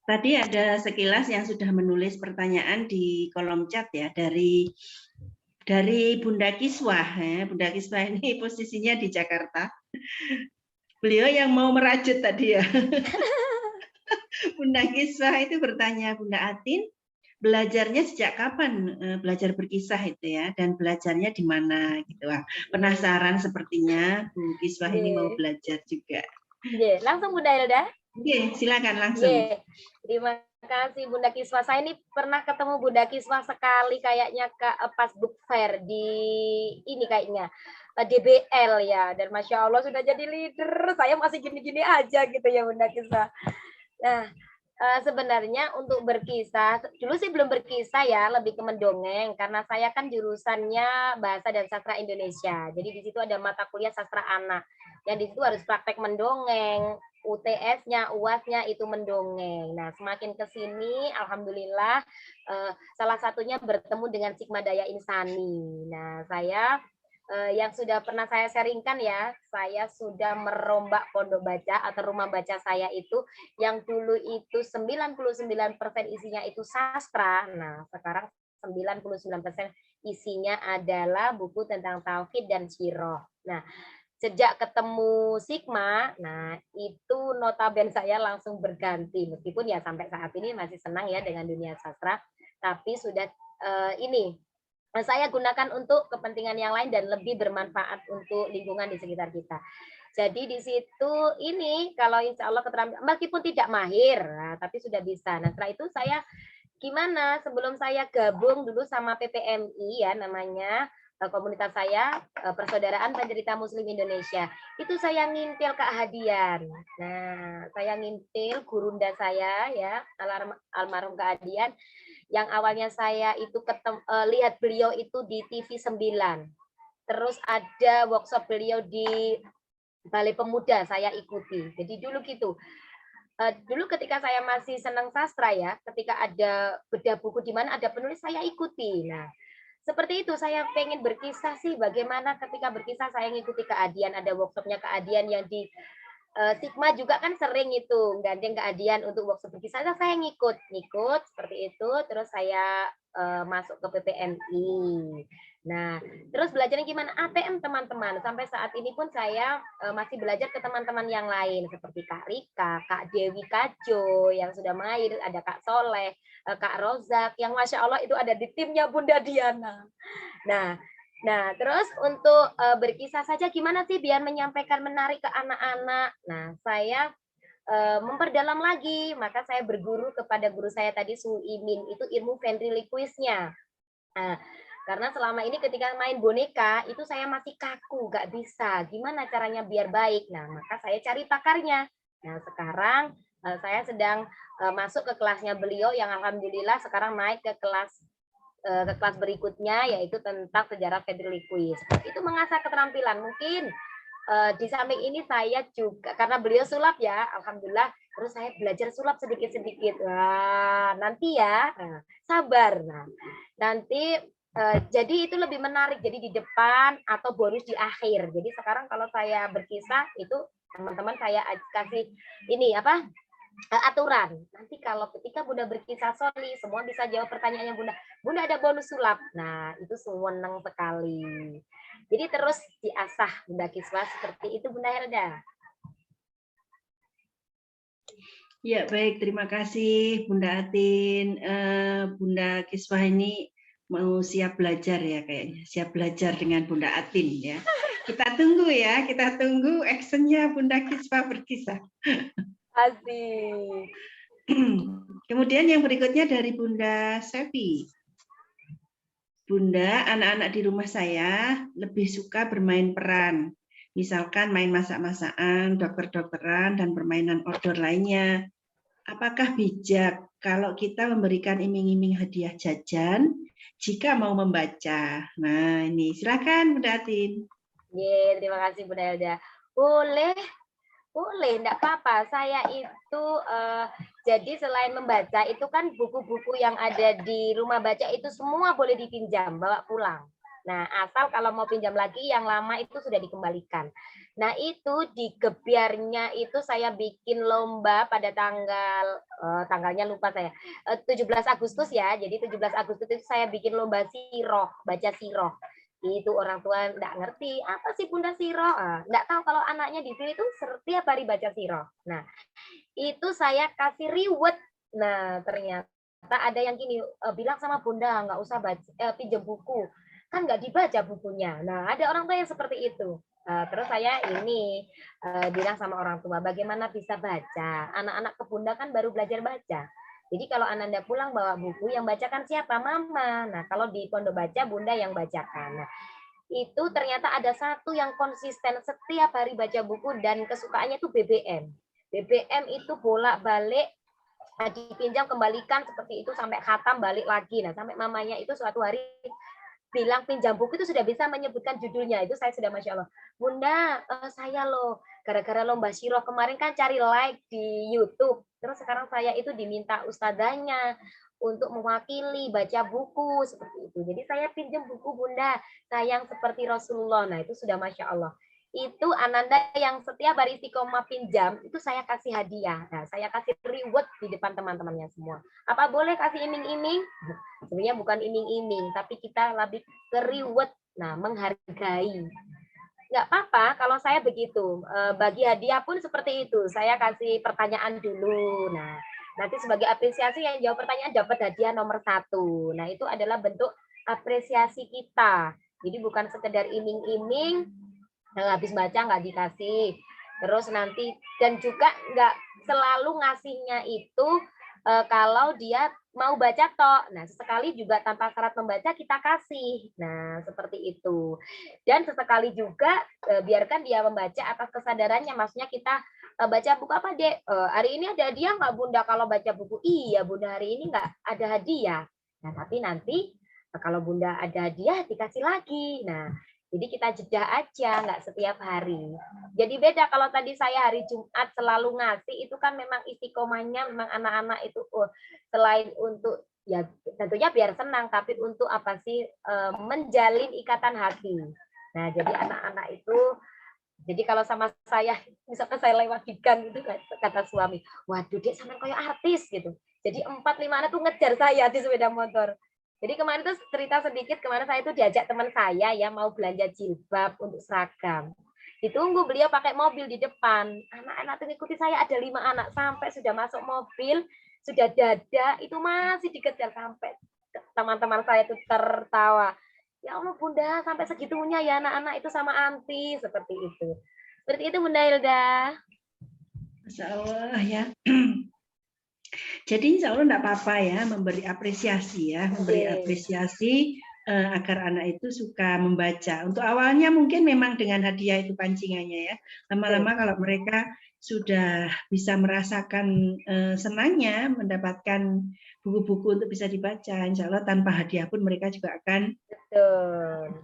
Tadi ada sekilas yang sudah menulis pertanyaan di kolom chat ya dari Bunda Kiswah. Ya. Bunda Kiswah ini posisinya di Jakarta. Beliau yang mau merajut tadi ya. Bunda Kiswah itu bertanya, Bunda Atin, belajarnya sejak kapan belajar berkisah itu ya, dan belajarnya di mana gitu. Wah, penasaran sepertinya Bu Kiswah ini mau belajar juga. Langsung Bunda Hilda. Oke, silakan langsung. Terima kasih Bunda Kiswah. Saya ini pernah ketemu Bunda Kiswah sekali kayaknya pas book fair di ini kayaknya DBL ya, dan Masya Allah sudah jadi leader. Saya masih gini-gini aja gitu ya Bunda Kiswah. Nah, sebenarnya untuk berkisah, dulu sih belum berkisah ya, lebih ke mendongeng karena saya kan jurusannya Bahasa dan Sastra Indonesia. Jadi di situ ada mata kuliah sastra anak. Yang di situ harus praktek mendongeng, UTS-nya, UAS-nya itu mendongeng. Nah, semakin ke sini alhamdulillah salah satunya bertemu dengan Sigma Daya Insani. Nah, saya yang sudah pernah saya sharingkan ya, saya sudah merombak pondok baca atau rumah baca saya itu yang dulu itu 99% isinya itu sastra. Nah, sekarang 99% isinya adalah buku tentang tauhid dan sirah. Nah, sejak ketemu Sigma, nah itu notabene saya langsung berganti. Meskipun ya sampai saat ini masih senang ya dengan dunia sastra, tapi sudah ini saya gunakan untuk kepentingan yang lain dan lebih bermanfaat untuk lingkungan di sekitar kita. Jadi di situ ini kalau insya Allah keterampilan, meskipun tidak mahir, nah, tapi sudah bisa. Nah setelah itu saya gimana sebelum saya gabung dulu sama PPMI ya namanya komunitas saya Persaudaraan Penderita Muslim Indonesia. Itu saya ngintil Kak Hadian. Nah saya ngintil gurunda saya ya almarhum Kak Hadian yang awalnya saya itu lihat beliau itu di TV 9. Terus ada workshop beliau di Balai Pemuda saya ikuti. Jadi dulu gitu. Dulu ketika saya masih senang sastra ya, ketika ada bedah buku di mana ada penulis saya ikuti. Nah, seperti itu saya pengen berkisah sih bagaimana ketika berkisah saya ngikuti keadian, ada workshopnya keadian yang di Sigma juga kan sering itu gandeng keadian untuk workshop berkisah, saya ngikut seperti itu, terus saya masuk ke PPMI. Nah, terus belajarnya gimana? ATM teman-teman. Sampai saat ini pun saya masih belajar ke teman-teman yang lain seperti Kak Rika, Kak Dewi Kajo yang sudah main, ada Kak Soleh, Kak Rozak yang Masya Allah itu ada di timnya Bunda Diana. Nah, terus untuk berkisah saja gimana sih biar menyampaikan menarik ke anak-anak. Nah, saya memperdalam lagi, maka saya berguru kepada guru saya tadi Su Imin, itu ilmu ventriloquisnya. Nah, karena selama ini ketika main boneka itu saya masih kaku, nggak bisa. Gimana caranya biar baik? Nah, maka saya cari pakarnya. Nah, sekarang saya sedang masuk ke kelasnya beliau yang alhamdulillah sekarang naik ke kelas berikutnya yaitu tentang sejarah ventriloquis. Itu mengasah keterampilan. Mungkin di samping ini saya juga karena beliau sulap ya, alhamdulillah. Terus saya belajar sulap sedikit-sedikit. Wah, nanti ya, sabar. Nah, nanti jadi itu lebih menarik. Jadi di depan atau bonus di akhir. Jadi sekarang kalau saya berkisah itu teman-teman saya kasih ini apa? Aturan. Nanti kalau ketika Bunda berkisah Soli, semua bisa jawab pertanyaannya Bunda. Bunda ada bonus sulap. Nah, itu senang sekali. Jadi terus diasah Bunda Kiswah seperti itu Bunda Helda. Ya, baik. Terima kasih Bunda Atin. Bunda Kiswah ini mau siap belajar ya kayaknya. Siap belajar dengan Bunda Atin ya. Kita tunggu ya, kita tunggu actionnya Bunda Kiswah berkisah. Asik. Kemudian yang berikutnya dari Bunda Sevi. Bunda, anak-anak di rumah saya lebih suka bermain peran. Misalkan main masak-masakan, dokter-dokteran, dan permainan outdoor lainnya. Apakah bijak kalau kita memberikan iming-iming hadiah jajan jika mau membaca? Nah, ini silakan Bunda Atin. Terima kasih Bunda Helda. Boleh, enggak apa-apa. Saya itu jadi selain membaca itu kan buku-buku yang ada di rumah baca itu semua boleh dipinjam, bawa pulang. Nah, asal kalau mau pinjam lagi yang lama itu sudah dikembalikan. Nah, itu di Gebyarnya itu saya bikin lomba pada tanggalnya lupa saya. 17 Agustus ya. Jadi 17 Agustus itu saya bikin lomba siroh, baca siroh. Itu orang tua enggak ngerti apa sih Bunda Siroh, enggak tahu kalau anaknya di sini tuh setiap hari baca Siroh. Nah, itu saya kasih reward. Nah, ternyata ada yang gini, bilang sama bunda nggak usah pinjam buku, kan nggak dibaca bukunya. Nah, ada orang tua yang seperti itu. Terus saya ini bilang sama orang tua, bagaimana bisa baca? Anak-anak ke bunda kan baru belajar baca. Jadi kalau Ananda pulang bawa buku, yang bacakan siapa? Mama. Nah, kalau di pondok baca, bunda yang bacakan. Nah, itu ternyata ada satu yang konsisten setiap hari baca buku dan kesukaannya itu BBM. BBM itu bolak-balik dipinjam kembalikan seperti itu sampai khatam balik lagi. Nah, sampai mamanya itu suatu hari bilang pinjam buku itu sudah bisa menyebutkan judulnya. Itu saya sudah Masya Allah. Bunda, saya loh, gara-gara lomba Syirah kemarin kan cari like di YouTube. Terus sekarang saya itu diminta ustadzanya untuk mewakili baca buku seperti itu. Jadi saya pinjam buku Bunda, sayang seperti Rasulullah. Nah, itu sudah Masya Allah. Itu Ananda yang setiap hari istiqomah pinjam, itu saya kasih hadiah. Nah, saya kasih reward di depan teman-temannya semua. Apa boleh kasih iming-iming? Sebenarnya bukan iming-iming, tapi kita lebih ke reward, nah menghargai. Nggak apa-apa kalau saya begitu. Bagi hadiah pun seperti itu. Saya kasih pertanyaan dulu. Nah, nanti sebagai apresiasi yang jawab pertanyaan dapat hadiah nomor 1. Nah, itu adalah bentuk apresiasi kita. Jadi bukan sekedar iming-iming, habis baca nggak dikasih. Terus nanti, dan juga nggak selalu ngasihnya itu kalau dia mau baca tok. Nah, sesekali juga tanpa syarat membaca kita kasih. Nah, seperti itu. Dan sesekali juga biarkan dia membaca atas kesadarannya. Maksudnya kita baca buku apa, Dek? Hari ini ada hadiah nggak, Bunda, kalau baca buku? Iya, Bunda, hari ini nggak ada hadiah. Nah, tapi nanti kalau Bunda ada hadiah, dikasih lagi. Nah, jadi kita jeda aja, nggak setiap hari. Jadi beda kalau tadi saya hari Jumat selalu ngasih, itu kan memang istiqomahnya, memang anak-anak itu selain untuk ya tentunya biar senang, tapi untuk apa sih, menjalin ikatan hati. Nah, jadi anak-anak itu, jadi kalau sama saya, misalkan saya lewat di gang itu kata suami, waduh Dek sampean kayak artis gitu. Jadi 4-5 anak tuh ngejar saya di sepeda motor. Jadi kemarin tuh cerita sedikit, kemarin saya itu diajak teman saya ya mau belanja jilbab untuk seragam. Ditunggu beliau pakai mobil di depan. Anak-anak tuh ngikuti saya, ada 5 anak, sampai sudah masuk mobil, sudah dada, itu masih dikejar sampai teman-teman saya itu tertawa. Ya Allah Bunda, sampai segitunya ya anak-anak itu sama anti, seperti itu. Seperti itu Bunda Hilda. Masya Allah ya. Jadi insya Allah enggak apa-apa ya memberi apresiasi ya, memberi apresiasi agar anak itu suka membaca. Untuk awalnya mungkin memang dengan hadiah itu pancingannya ya. Lama-lama kalau mereka sudah bisa merasakan senangnya mendapatkan buku-buku untuk bisa dibaca, insya Allah tanpa hadiah pun mereka juga akan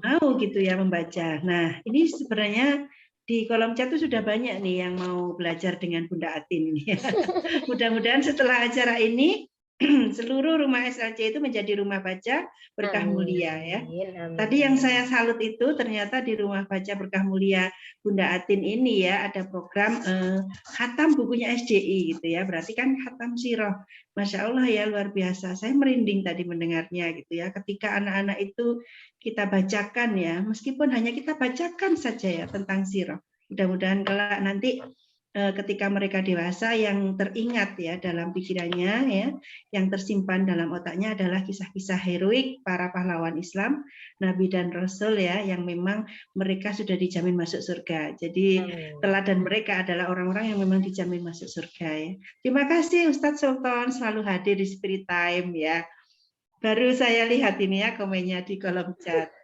mau gitu ya membaca. Nah, ini sebenarnya di kolom chat itu sudah banyak nih yang mau belajar dengan Bunda Atin. Mudah-mudahan setelah acara ini seluruh rumah SLC itu menjadi rumah baca berkah mulia ya. Tadi yang saya salut itu ternyata di rumah baca berkah mulia Bunda Atin ini ya ada program khatam bukunya SDI gitu ya. Berarti kan khatam Syirah. Masya Allah ya luar biasa. Saya merinding tadi mendengarnya gitu ya. Ketika anak-anak itu kita bacakan ya, meskipun hanya kita bacakan saja ya tentang Syirah. Mudah-mudahan kelak nanti ketika mereka dewasa yang teringat ya dalam pikirannya ya, yang tersimpan dalam otaknya adalah kisah-kisah heroik para pahlawan Islam, Nabi dan Rasul ya, yang memang mereka sudah dijamin masuk surga. Jadi teladan mereka adalah orang-orang yang memang dijamin masuk surga ya. Terima kasih Ustadz Sultan selalu hadir di Spirit Time ya. Baru saya lihat ini ya komennya di kolom chat.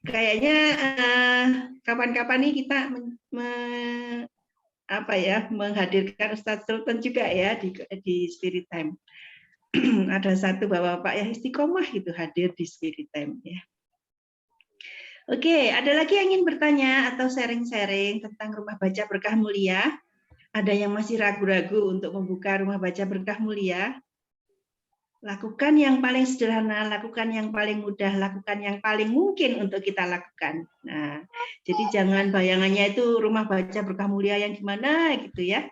Kayaknya kapan-kapan nih kita menghadirkan Ustadz Sultan juga ya di Spirit Time. Ada satu bapak-bapak yang istiqomah gitu hadir di Spirit Time ya. Oke, ada lagi yang ingin bertanya atau sharing-sharing tentang rumah baca berkah mulia? Ada yang masih ragu-ragu untuk membuka rumah baca berkah mulia? Lakukan yang paling sederhana, lakukan yang paling mudah, lakukan yang paling mungkin untuk kita lakukan. Nah, jadi jangan bayangannya itu rumah baca berkah mulia yang gimana gitu ya.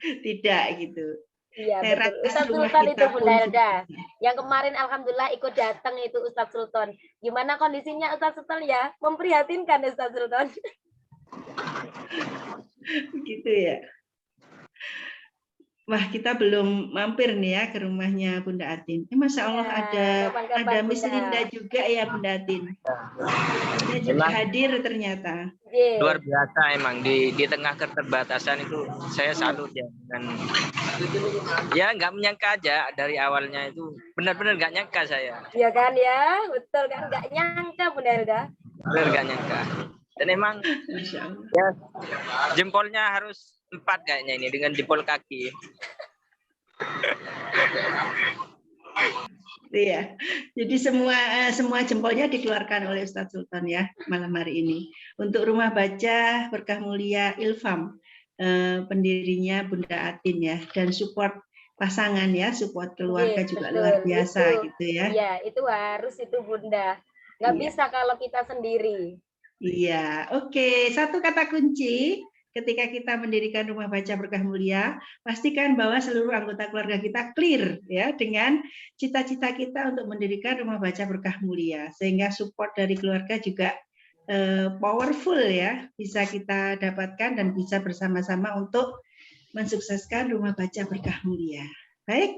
Tidak gitu. Iya betul. Ustadz Sultan itu Bunda Hilda. Yang kemarin alhamdulillah ikut datang itu Ustadz Sultan. Gimana kondisinya Ustadz Sultan ya? Memprihatinkan Ustadz Sultan. Begitu ya. Wah, kita belum mampir nih ya ke rumahnya Bunda Atin. Masya Allah Ya, ada kapan-kapan Miss Bunda. Linda juga ya Bunda Atin. Dia juga Memang hadir ternyata. luar biasa emang di tengah keterbatasan itu saya salut ya dan ya nggak menyangka aja dari awalnya itu benar-benar nggak nyangka saya. Iya kan ya, betul kan, nggak nyangka Bunda Elda. Benar nggak nyangka. Dan emang ya jempolnya harus 4 kayaknya ini dengan jempol kaki. Iya, jadi semua jempolnya dikeluarkan oleh Ustadz Sultan ya malam hari ini untuk Rumah Baca Berkah Mulia Ilfam, pendirinya Bunda Atin ya, dan support pasangan ya, support keluarga juga luar biasa gitu ya. Iya, itu harus itu Bunda. Nggak bisa kalau kita sendiri. Iya, oke. Satu kata kunci ketika kita mendirikan Rumah Baca Berkah Mulia, pastikan bahwa seluruh anggota keluarga kita clear ya dengan cita-cita kita untuk mendirikan Rumah Baca Berkah Mulia, sehingga support dari keluarga juga powerful ya, bisa kita dapatkan dan bisa bersama-sama untuk mensukseskan Rumah Baca Berkah Mulia. Baik,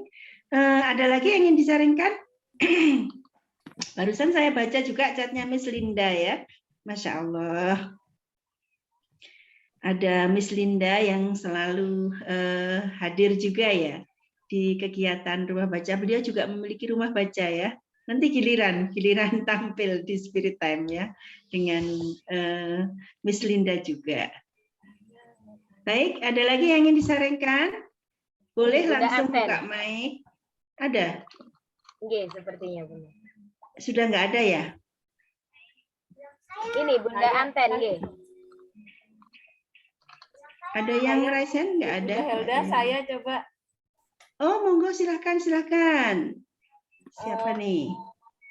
ada lagi yang ingin disaringkan? Barusan saya baca juga chatnya Miss Linda ya. Masya Allah. Ada Miss Linda yang selalu hadir juga ya di kegiatan Rumah Baca. Beliau juga memiliki rumah baca ya. Nanti giliran tampil di Spirit Time ya dengan Miss Linda juga. Baik, ada lagi yang ingin disarankan? Boleh langsung buka mic. Ada? Iya, sepertinya Bunda. Sudah nggak ada ya? Ini Bunda Anten, ya. Ada yang raise hand? Nggak ada. Bunda Helda, saya coba. Oh, monggo silakan. Siapa nih?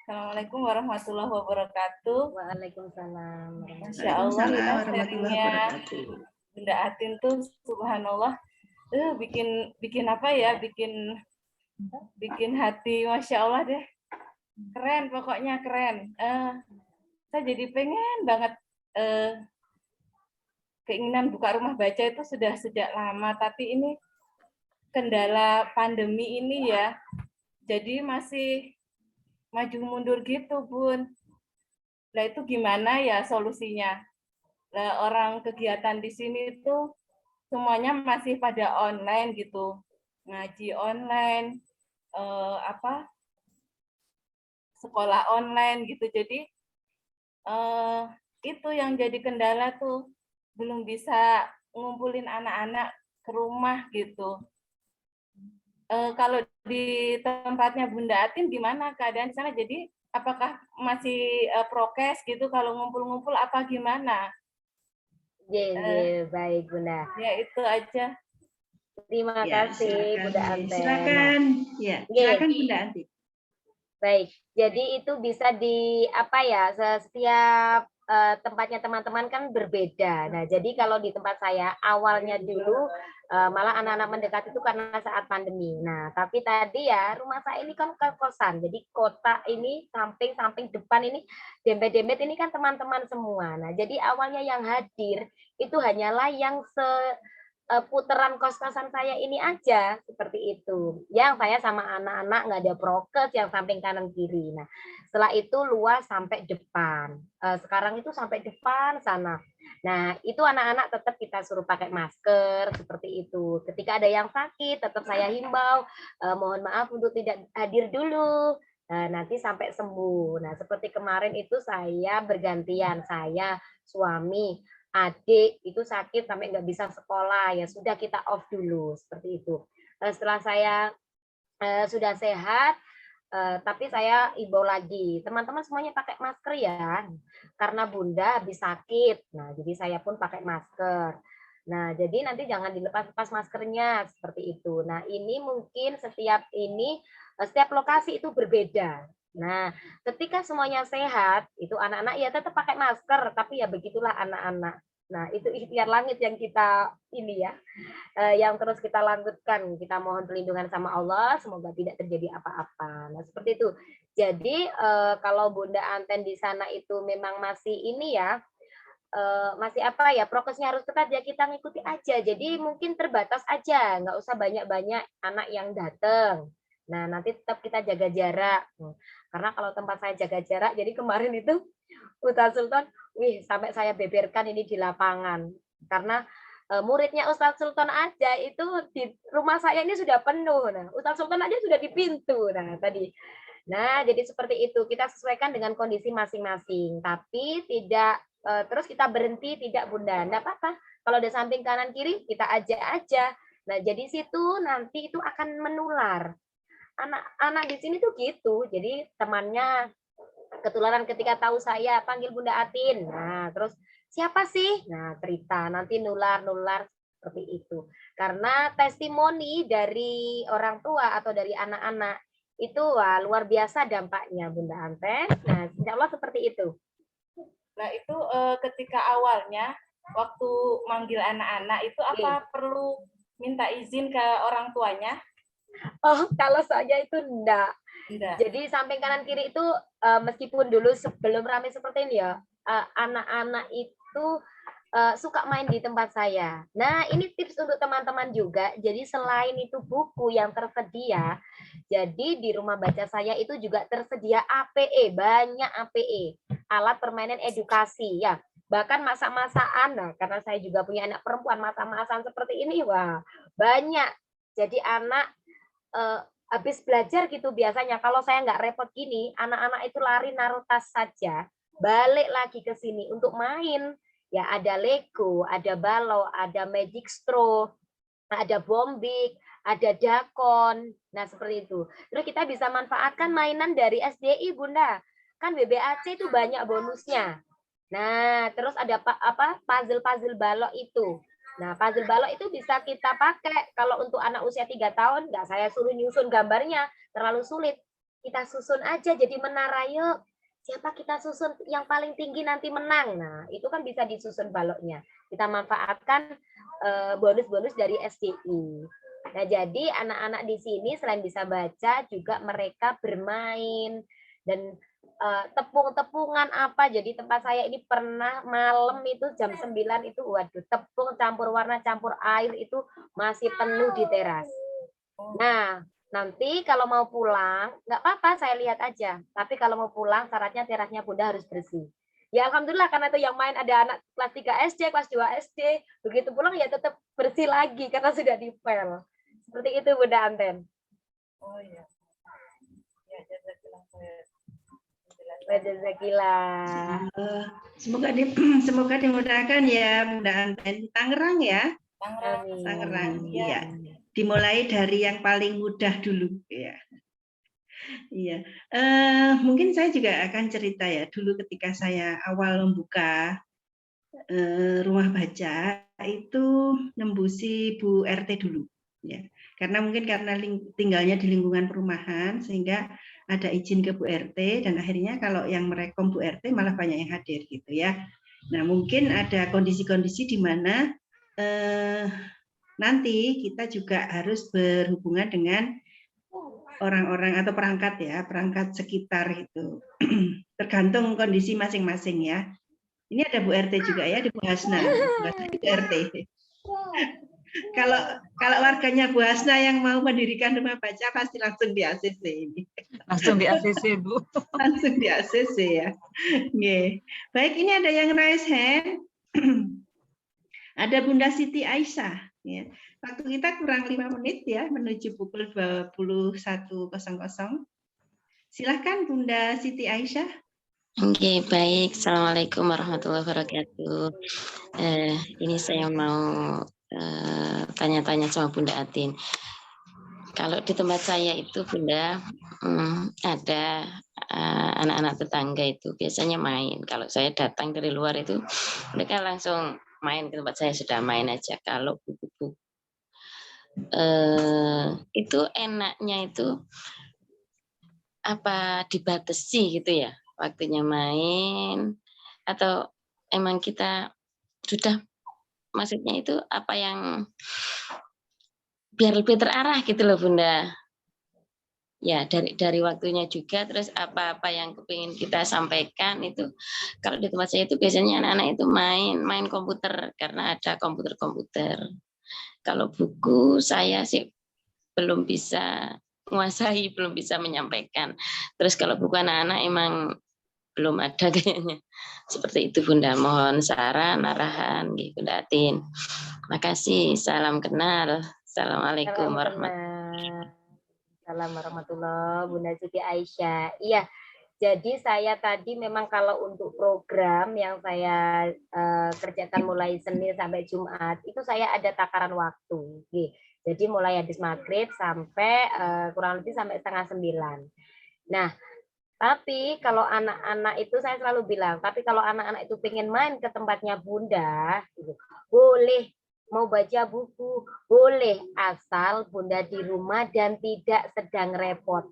Assalamualaikum warahmatullahi wabarakatuh. Waalaikumsalam. Masya Allah, kita sharingnya Bunda Atin tuh subhanallah, bikin apa ya, bikin hati Masya Allah deh. Keren, pokoknya keren. Saya jadi pengen banget keinginan buka rumah baca itu sudah sejak lama, tapi ini kendala pandemi ini ya, jadi masih maju mundur gitu Bun. Nah itu gimana ya solusinya? Nah, orang kegiatan di sini tuh semuanya masih pada online gitu, ngaji online, sekolah online gitu, jadi itu yang jadi kendala tuh, belum bisa ngumpulin anak-anak ke rumah gitu. Kalau di tempatnya Bunda Atin gimana keadaan di sana? Jadi apakah masih prokes gitu kalau ngumpul-ngumpul apa gimana? Baik Bunda. Ya itu aja. Terima kasih Bunda Anten. Silakan. Ya, silakan Bunda Anten. Baik. Jadi itu bisa di apa ya? Setiap tempatnya teman-teman kan berbeda. Nah, jadi kalau di tempat saya awalnya dulu malah anak-anak mendekat itu karena saat pandemi. Nah, tapi tadi ya rumah saya ini kan kos-kosan. Jadi kota ini samping depan ini dempet-dempet ini kan teman-teman semua. Nah, jadi awalnya yang hadir itu hanyalah yang putaran kos-kosan saya ini aja seperti itu. Yang saya sama anak-anak nggak ada prokes yang samping kanan kiri. Nah, setelah itu luas sampai depan. Sekarang itu sampai depan sana. Nah, itu anak-anak tetap kita suruh pakai masker seperti itu. Ketika ada yang sakit, tetap saya himbau, mohon maaf untuk tidak hadir dulu. Nanti sampai sembuh. Nah, seperti kemarin itu saya bergantian, saya, suami, adik itu sakit sampai nggak bisa sekolah, ya sudah kita off dulu seperti itu. Setelah saya sudah sehat, tapi saya imbau lagi, teman-teman semuanya pakai masker ya, karena Bunda habis sakit. Nah, jadi saya pun pakai masker. Nah, jadi nanti jangan dilepas-lepas maskernya seperti itu. Nah, ini mungkin setiap lokasi itu berbeda. Nah, ketika semuanya sehat, itu anak-anak ya tetap pakai masker, tapi ya begitulah anak-anak. Nah, itu ikhtiar langit yang kita yang terus kita lanjutkan. Kita mohon perlindungan sama Allah, semoga tidak terjadi apa-apa. Nah, seperti itu. Jadi, kalau Bunda Anten di sana itu memang masih masih apa ya, prokesnya harus ketat ya, kita ngikuti aja. Jadi mungkin terbatas aja, nggak usah banyak-banyak anak yang datang. Nah, nanti tetap kita jaga jarak. Karena kalau tempat saya jaga jarak, jadi kemarin itu Ustadz Sultan, wih, sampai saya beberkan ini di lapangan. Karena muridnya Ustadz Sultan aja itu di rumah saya ini sudah penuh. Nah, Ustadz Sultan aja sudah di pintu. Nah, tadi. Nah, jadi seperti itu. Kita sesuaikan dengan kondisi masing-masing. Tapi tidak terus kita berhenti, tidak Bunda. Enggak apa-apa. Kalau ada samping kanan kiri, kita ajak aja. Nah, jadi situ nanti itu akan menular. Anak-anak di sini tuh gitu. Jadi temannya ketularan ketika tahu saya, panggil Bunda Atin. Nah, terus siapa sih? Nah, cerita. Nanti nular-nular seperti itu. Karena testimoni dari orang tua atau dari anak-anak itu wah, luar biasa dampaknya Bunda Anten. Nah, insya Allah seperti itu. Nah, itu ketika awalnya waktu manggil anak-anak itu apa perlu minta izin ke orang tuanya? Oh, kalau saya itu enggak. Enggak. Jadi samping kanan kiri itu meskipun dulu sebelum ramai seperti ini ya, anak-anak itu suka main di tempat saya. Nah, ini tips untuk teman-teman juga. Jadi selain itu buku yang tersedia, jadi di rumah baca saya itu juga tersedia APE, banyak APE, alat permainan edukasi ya. Bahkan masak-masakan, nah, karena saya juga punya anak perempuan, masak-masakan seperti ini, wah banyak. Jadi anak habis belajar gitu biasanya, kalau saya nggak repot gini, anak-anak itu lari naruh tas saja, balik lagi ke sini untuk main. Ya ada Lego, ada balok, ada magic straw, ada bombik, ada dakon. Nah, seperti itu. Terus kita bisa manfaatkan mainan dari SDI, Bunda. Kan BBAC itu banyak bonusnya. Nah, terus ada puzzle-puzzle balok itu. Nah, puzzle balok itu bisa kita pakai kalau untuk anak usia 3 tahun, nggak saya suruh nyusun gambarnya, terlalu sulit. Kita susun aja jadi menara, yuk. Siapa kita susun yang paling tinggi nanti menang. Nah, itu kan bisa disusun baloknya. Kita manfaatkan bonus-bonus dari SDI. Nah, jadi anak-anak di sini selain bisa baca, juga mereka bermain dan tepung-tepungan apa. Jadi tempat saya ini pernah malam itu jam 9 itu, waduh, tepung campur warna, campur air itu masih penuh di teras. Nah, nanti kalau mau pulang, nggak apa-apa, saya lihat aja. Tapi kalau mau pulang, syaratnya terasnya Bunda harus bersih. Ya Alhamdulillah, karena itu yang main ada anak kelas 3 SD, kelas 2 SD. Begitu pulang ya tetap bersih lagi, karena sudah dipel. Seperti itu Bunda Anten. Oh iya. Ya, Jazakillah. Semoga dimudahkan ya Bunda Anten. Tangerang ya? Tangerang. Iya. Dimulai dari yang paling mudah dulu ya. Iya. Mungkin saya juga akan cerita ya, dulu ketika saya awal membuka rumah baca itu nembusi Bu RT dulu ya. Karena tinggalnya di lingkungan perumahan sehingga ada izin ke Bu RT, dan akhirnya kalau yang merekom Bu RT malah banyak yang hadir gitu ya. Nah, mungkin ada kondisi-kondisi di mana nanti kita juga harus berhubungan dengan orang-orang atau perangkat sekitar itu. Tergantung kondisi masing-masing ya. Ini ada Bu RT juga ya, di Bu Hasna. Bu RT. Kalau warganya Bu Hasna yang mau mendirikan rumah baca pasti langsung di ACC ini. Langsung di ACC, Bu. Langsung di ACC ya. Oke. Baik, ini ada yang raise hand. Ada Bunda Siti Aisyah. Ya. Waktu kita kurang 5 menit ya, menuju pukul 21.00. Silahkan Bunda Siti Aisyah. Oke, baik. Assalamualaikum warahmatullahi wabarakatuh. Ini saya mau tanya-tanya sama Bunda Atin. Kalau di tempat saya itu Bunda, ada anak-anak tetangga itu biasanya main. Kalau saya datang dari luar itu, mereka langsung main ke tempat saya, sudah main aja. Kalau buku-buku itu enaknya itu apa dibatasi gitu ya, waktunya main, atau emang kita sudah, maksudnya itu apa yang biar lebih terarah gitu loh Bunda. ya dari waktunya juga, terus apa-apa yang kepingin kita sampaikan itu, kalau di tempat saya itu biasanya anak-anak itu main komputer karena ada komputer. Kalau buku saya sih belum bisa menguasai, belum bisa menyampaikan. Terus kalau buku anak-anak emang belum ada kayaknya. Seperti itu Bunda, mohon saran, arahan, gitu Bunda Atin. Makasih, salam kenal. Assalamualaikum warahmatullahi Assalamualaikum warahmatullahi Bunda Siti Aisyah. Iya, jadi saya tadi memang kalau untuk program yang saya kerjakan mulai Senin sampai Jumat, itu saya ada takaran waktu. Jadi mulai habis maghrib sampai kurang lebih sampai 8:30. Nah, tapi kalau anak-anak itu saya selalu bilang, tapi kalau anak-anak itu pengen main ke tempatnya Bunda, gitu, boleh. Mau baca buku, boleh. Asal Bunda di rumah dan tidak sedang repot.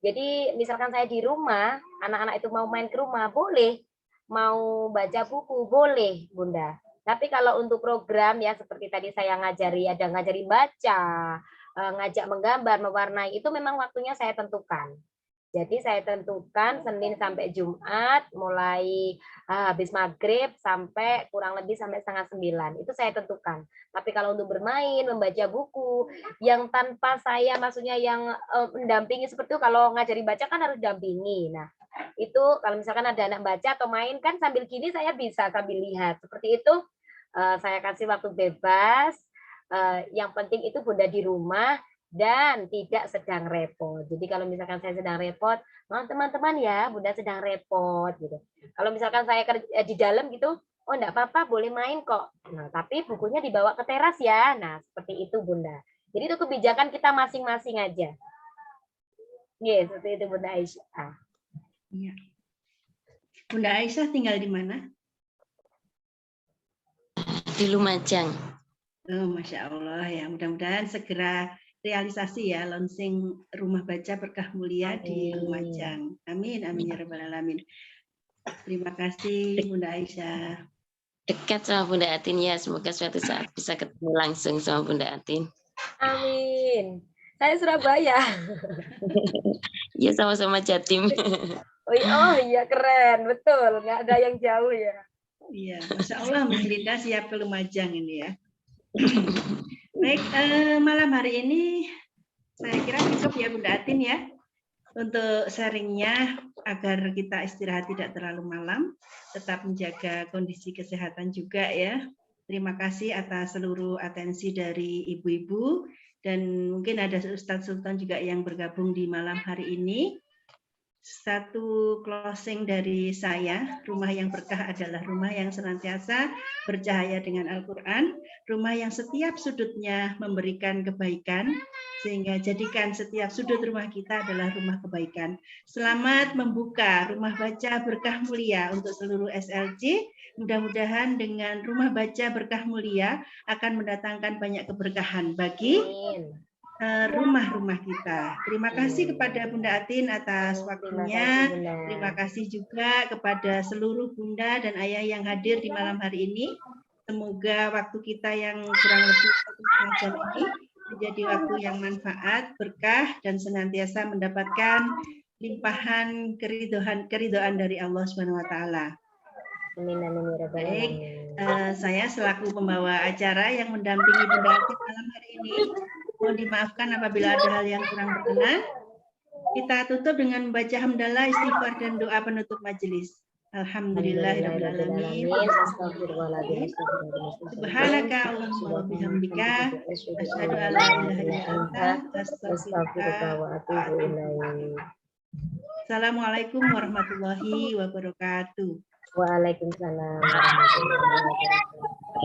Jadi misalkan saya di rumah, anak-anak itu mau main ke rumah, boleh. Mau baca buku, boleh Bunda. Tapi kalau untuk program ya seperti tadi saya ngajari, ada ngajari baca, ngajak menggambar, mewarnai, itu memang waktunya saya tentukan. Jadi saya tentukan Senin sampai Jumat, mulai habis maghrib sampai kurang lebih sampai 8:30. Itu saya tentukan. Tapi kalau untuk bermain, membaca buku, yang tanpa saya, maksudnya yang mendampingi seperti itu, kalau ngajari baca kan harus dampingi. Nah, itu kalau misalkan ada anak baca atau main kan sambil gini saya bisa sambil lihat. Seperti itu saya kasih waktu bebas. Yang penting itu Bunda di rumah dan tidak sedang repot. Jadi kalau misalkan saya sedang repot, maaf teman-teman ya, Bunda sedang repot gitu. Kalau misalkan saya kerja di dalam gitu, oh enggak apa-apa, boleh main kok. Nah, tapi bukunya dibawa ke teras ya. Nah, seperti itu Bunda. Jadi itu kebijakan kita masing-masing aja. Iya, seperti itu Bunda Aisyah. Iya. Bunda Aisyah tinggal di mana? Di Lumajang. Oh, Masya Allah ya, mudah-mudahan segera realisasi ya, launching rumah baca berkah mulia di Lumajang. Amin, amin ya rabbal alamin. Terima kasih Bunda Aisyah. Dekat sama Bunda Atin ya, semoga suatu saat bisa ketemu langsung sama Bunda Atin. Amin. Saya Surabaya. Ya sama-sama Jatim. Oh iya keren, betul. Nggak ada yang jauh ya. Iya, Masya Allah, Mbak Linda siap ke Lumajang ini ya. Baik, malam hari ini saya kira cukup ya Bunda Atin ya untuk sharingnya, agar kita istirahat tidak terlalu malam, tetap menjaga kondisi kesehatan juga ya. Terima kasih atas seluruh atensi dari ibu-ibu, dan mungkin ada Ustadz Sultan juga yang bergabung di malam hari ini. Satu closing dari saya, rumah yang berkah adalah rumah yang senantiasa bercahaya dengan Al-Quran, rumah yang setiap sudutnya memberikan kebaikan, sehingga jadikan setiap sudut rumah kita adalah rumah kebaikan. Selamat membuka rumah baca berkah mulia untuk seluruh SLC. Mudah-mudahan dengan rumah baca berkah mulia akan mendatangkan banyak keberkahan bagi rumah-rumah kita. Terima kasih kepada Bunda Atin atas waktunya. Terima kasih juga kepada seluruh Bunda dan Ayah yang hadir di malam hari ini. Semoga waktu kita yang kurang lebih 1,5 jam ini menjadi waktu yang manfaat, berkah, dan senantiasa mendapatkan limpahan keridhaan dari Allah Subhanahu wa taala. Baik, saya selaku pembawa acara yang mendampingi Bunda Atin malam hari ini, mohon dimaafkan apabila ada hal yang kurang berkenan. Kita tutup dengan membaca hamdalah, istighfar, dan doa penutup majelis. Alhamdulillahirabbil alamin. Subhanaka Allahumma wa bihamdika asyhadu an la ilaha illa anta astaghfiruka wa atubu ilaik. Assalamualaikum warahmatullahi wabarakatuh. Waalaikumsalam warahmatullahi wabarakatuh.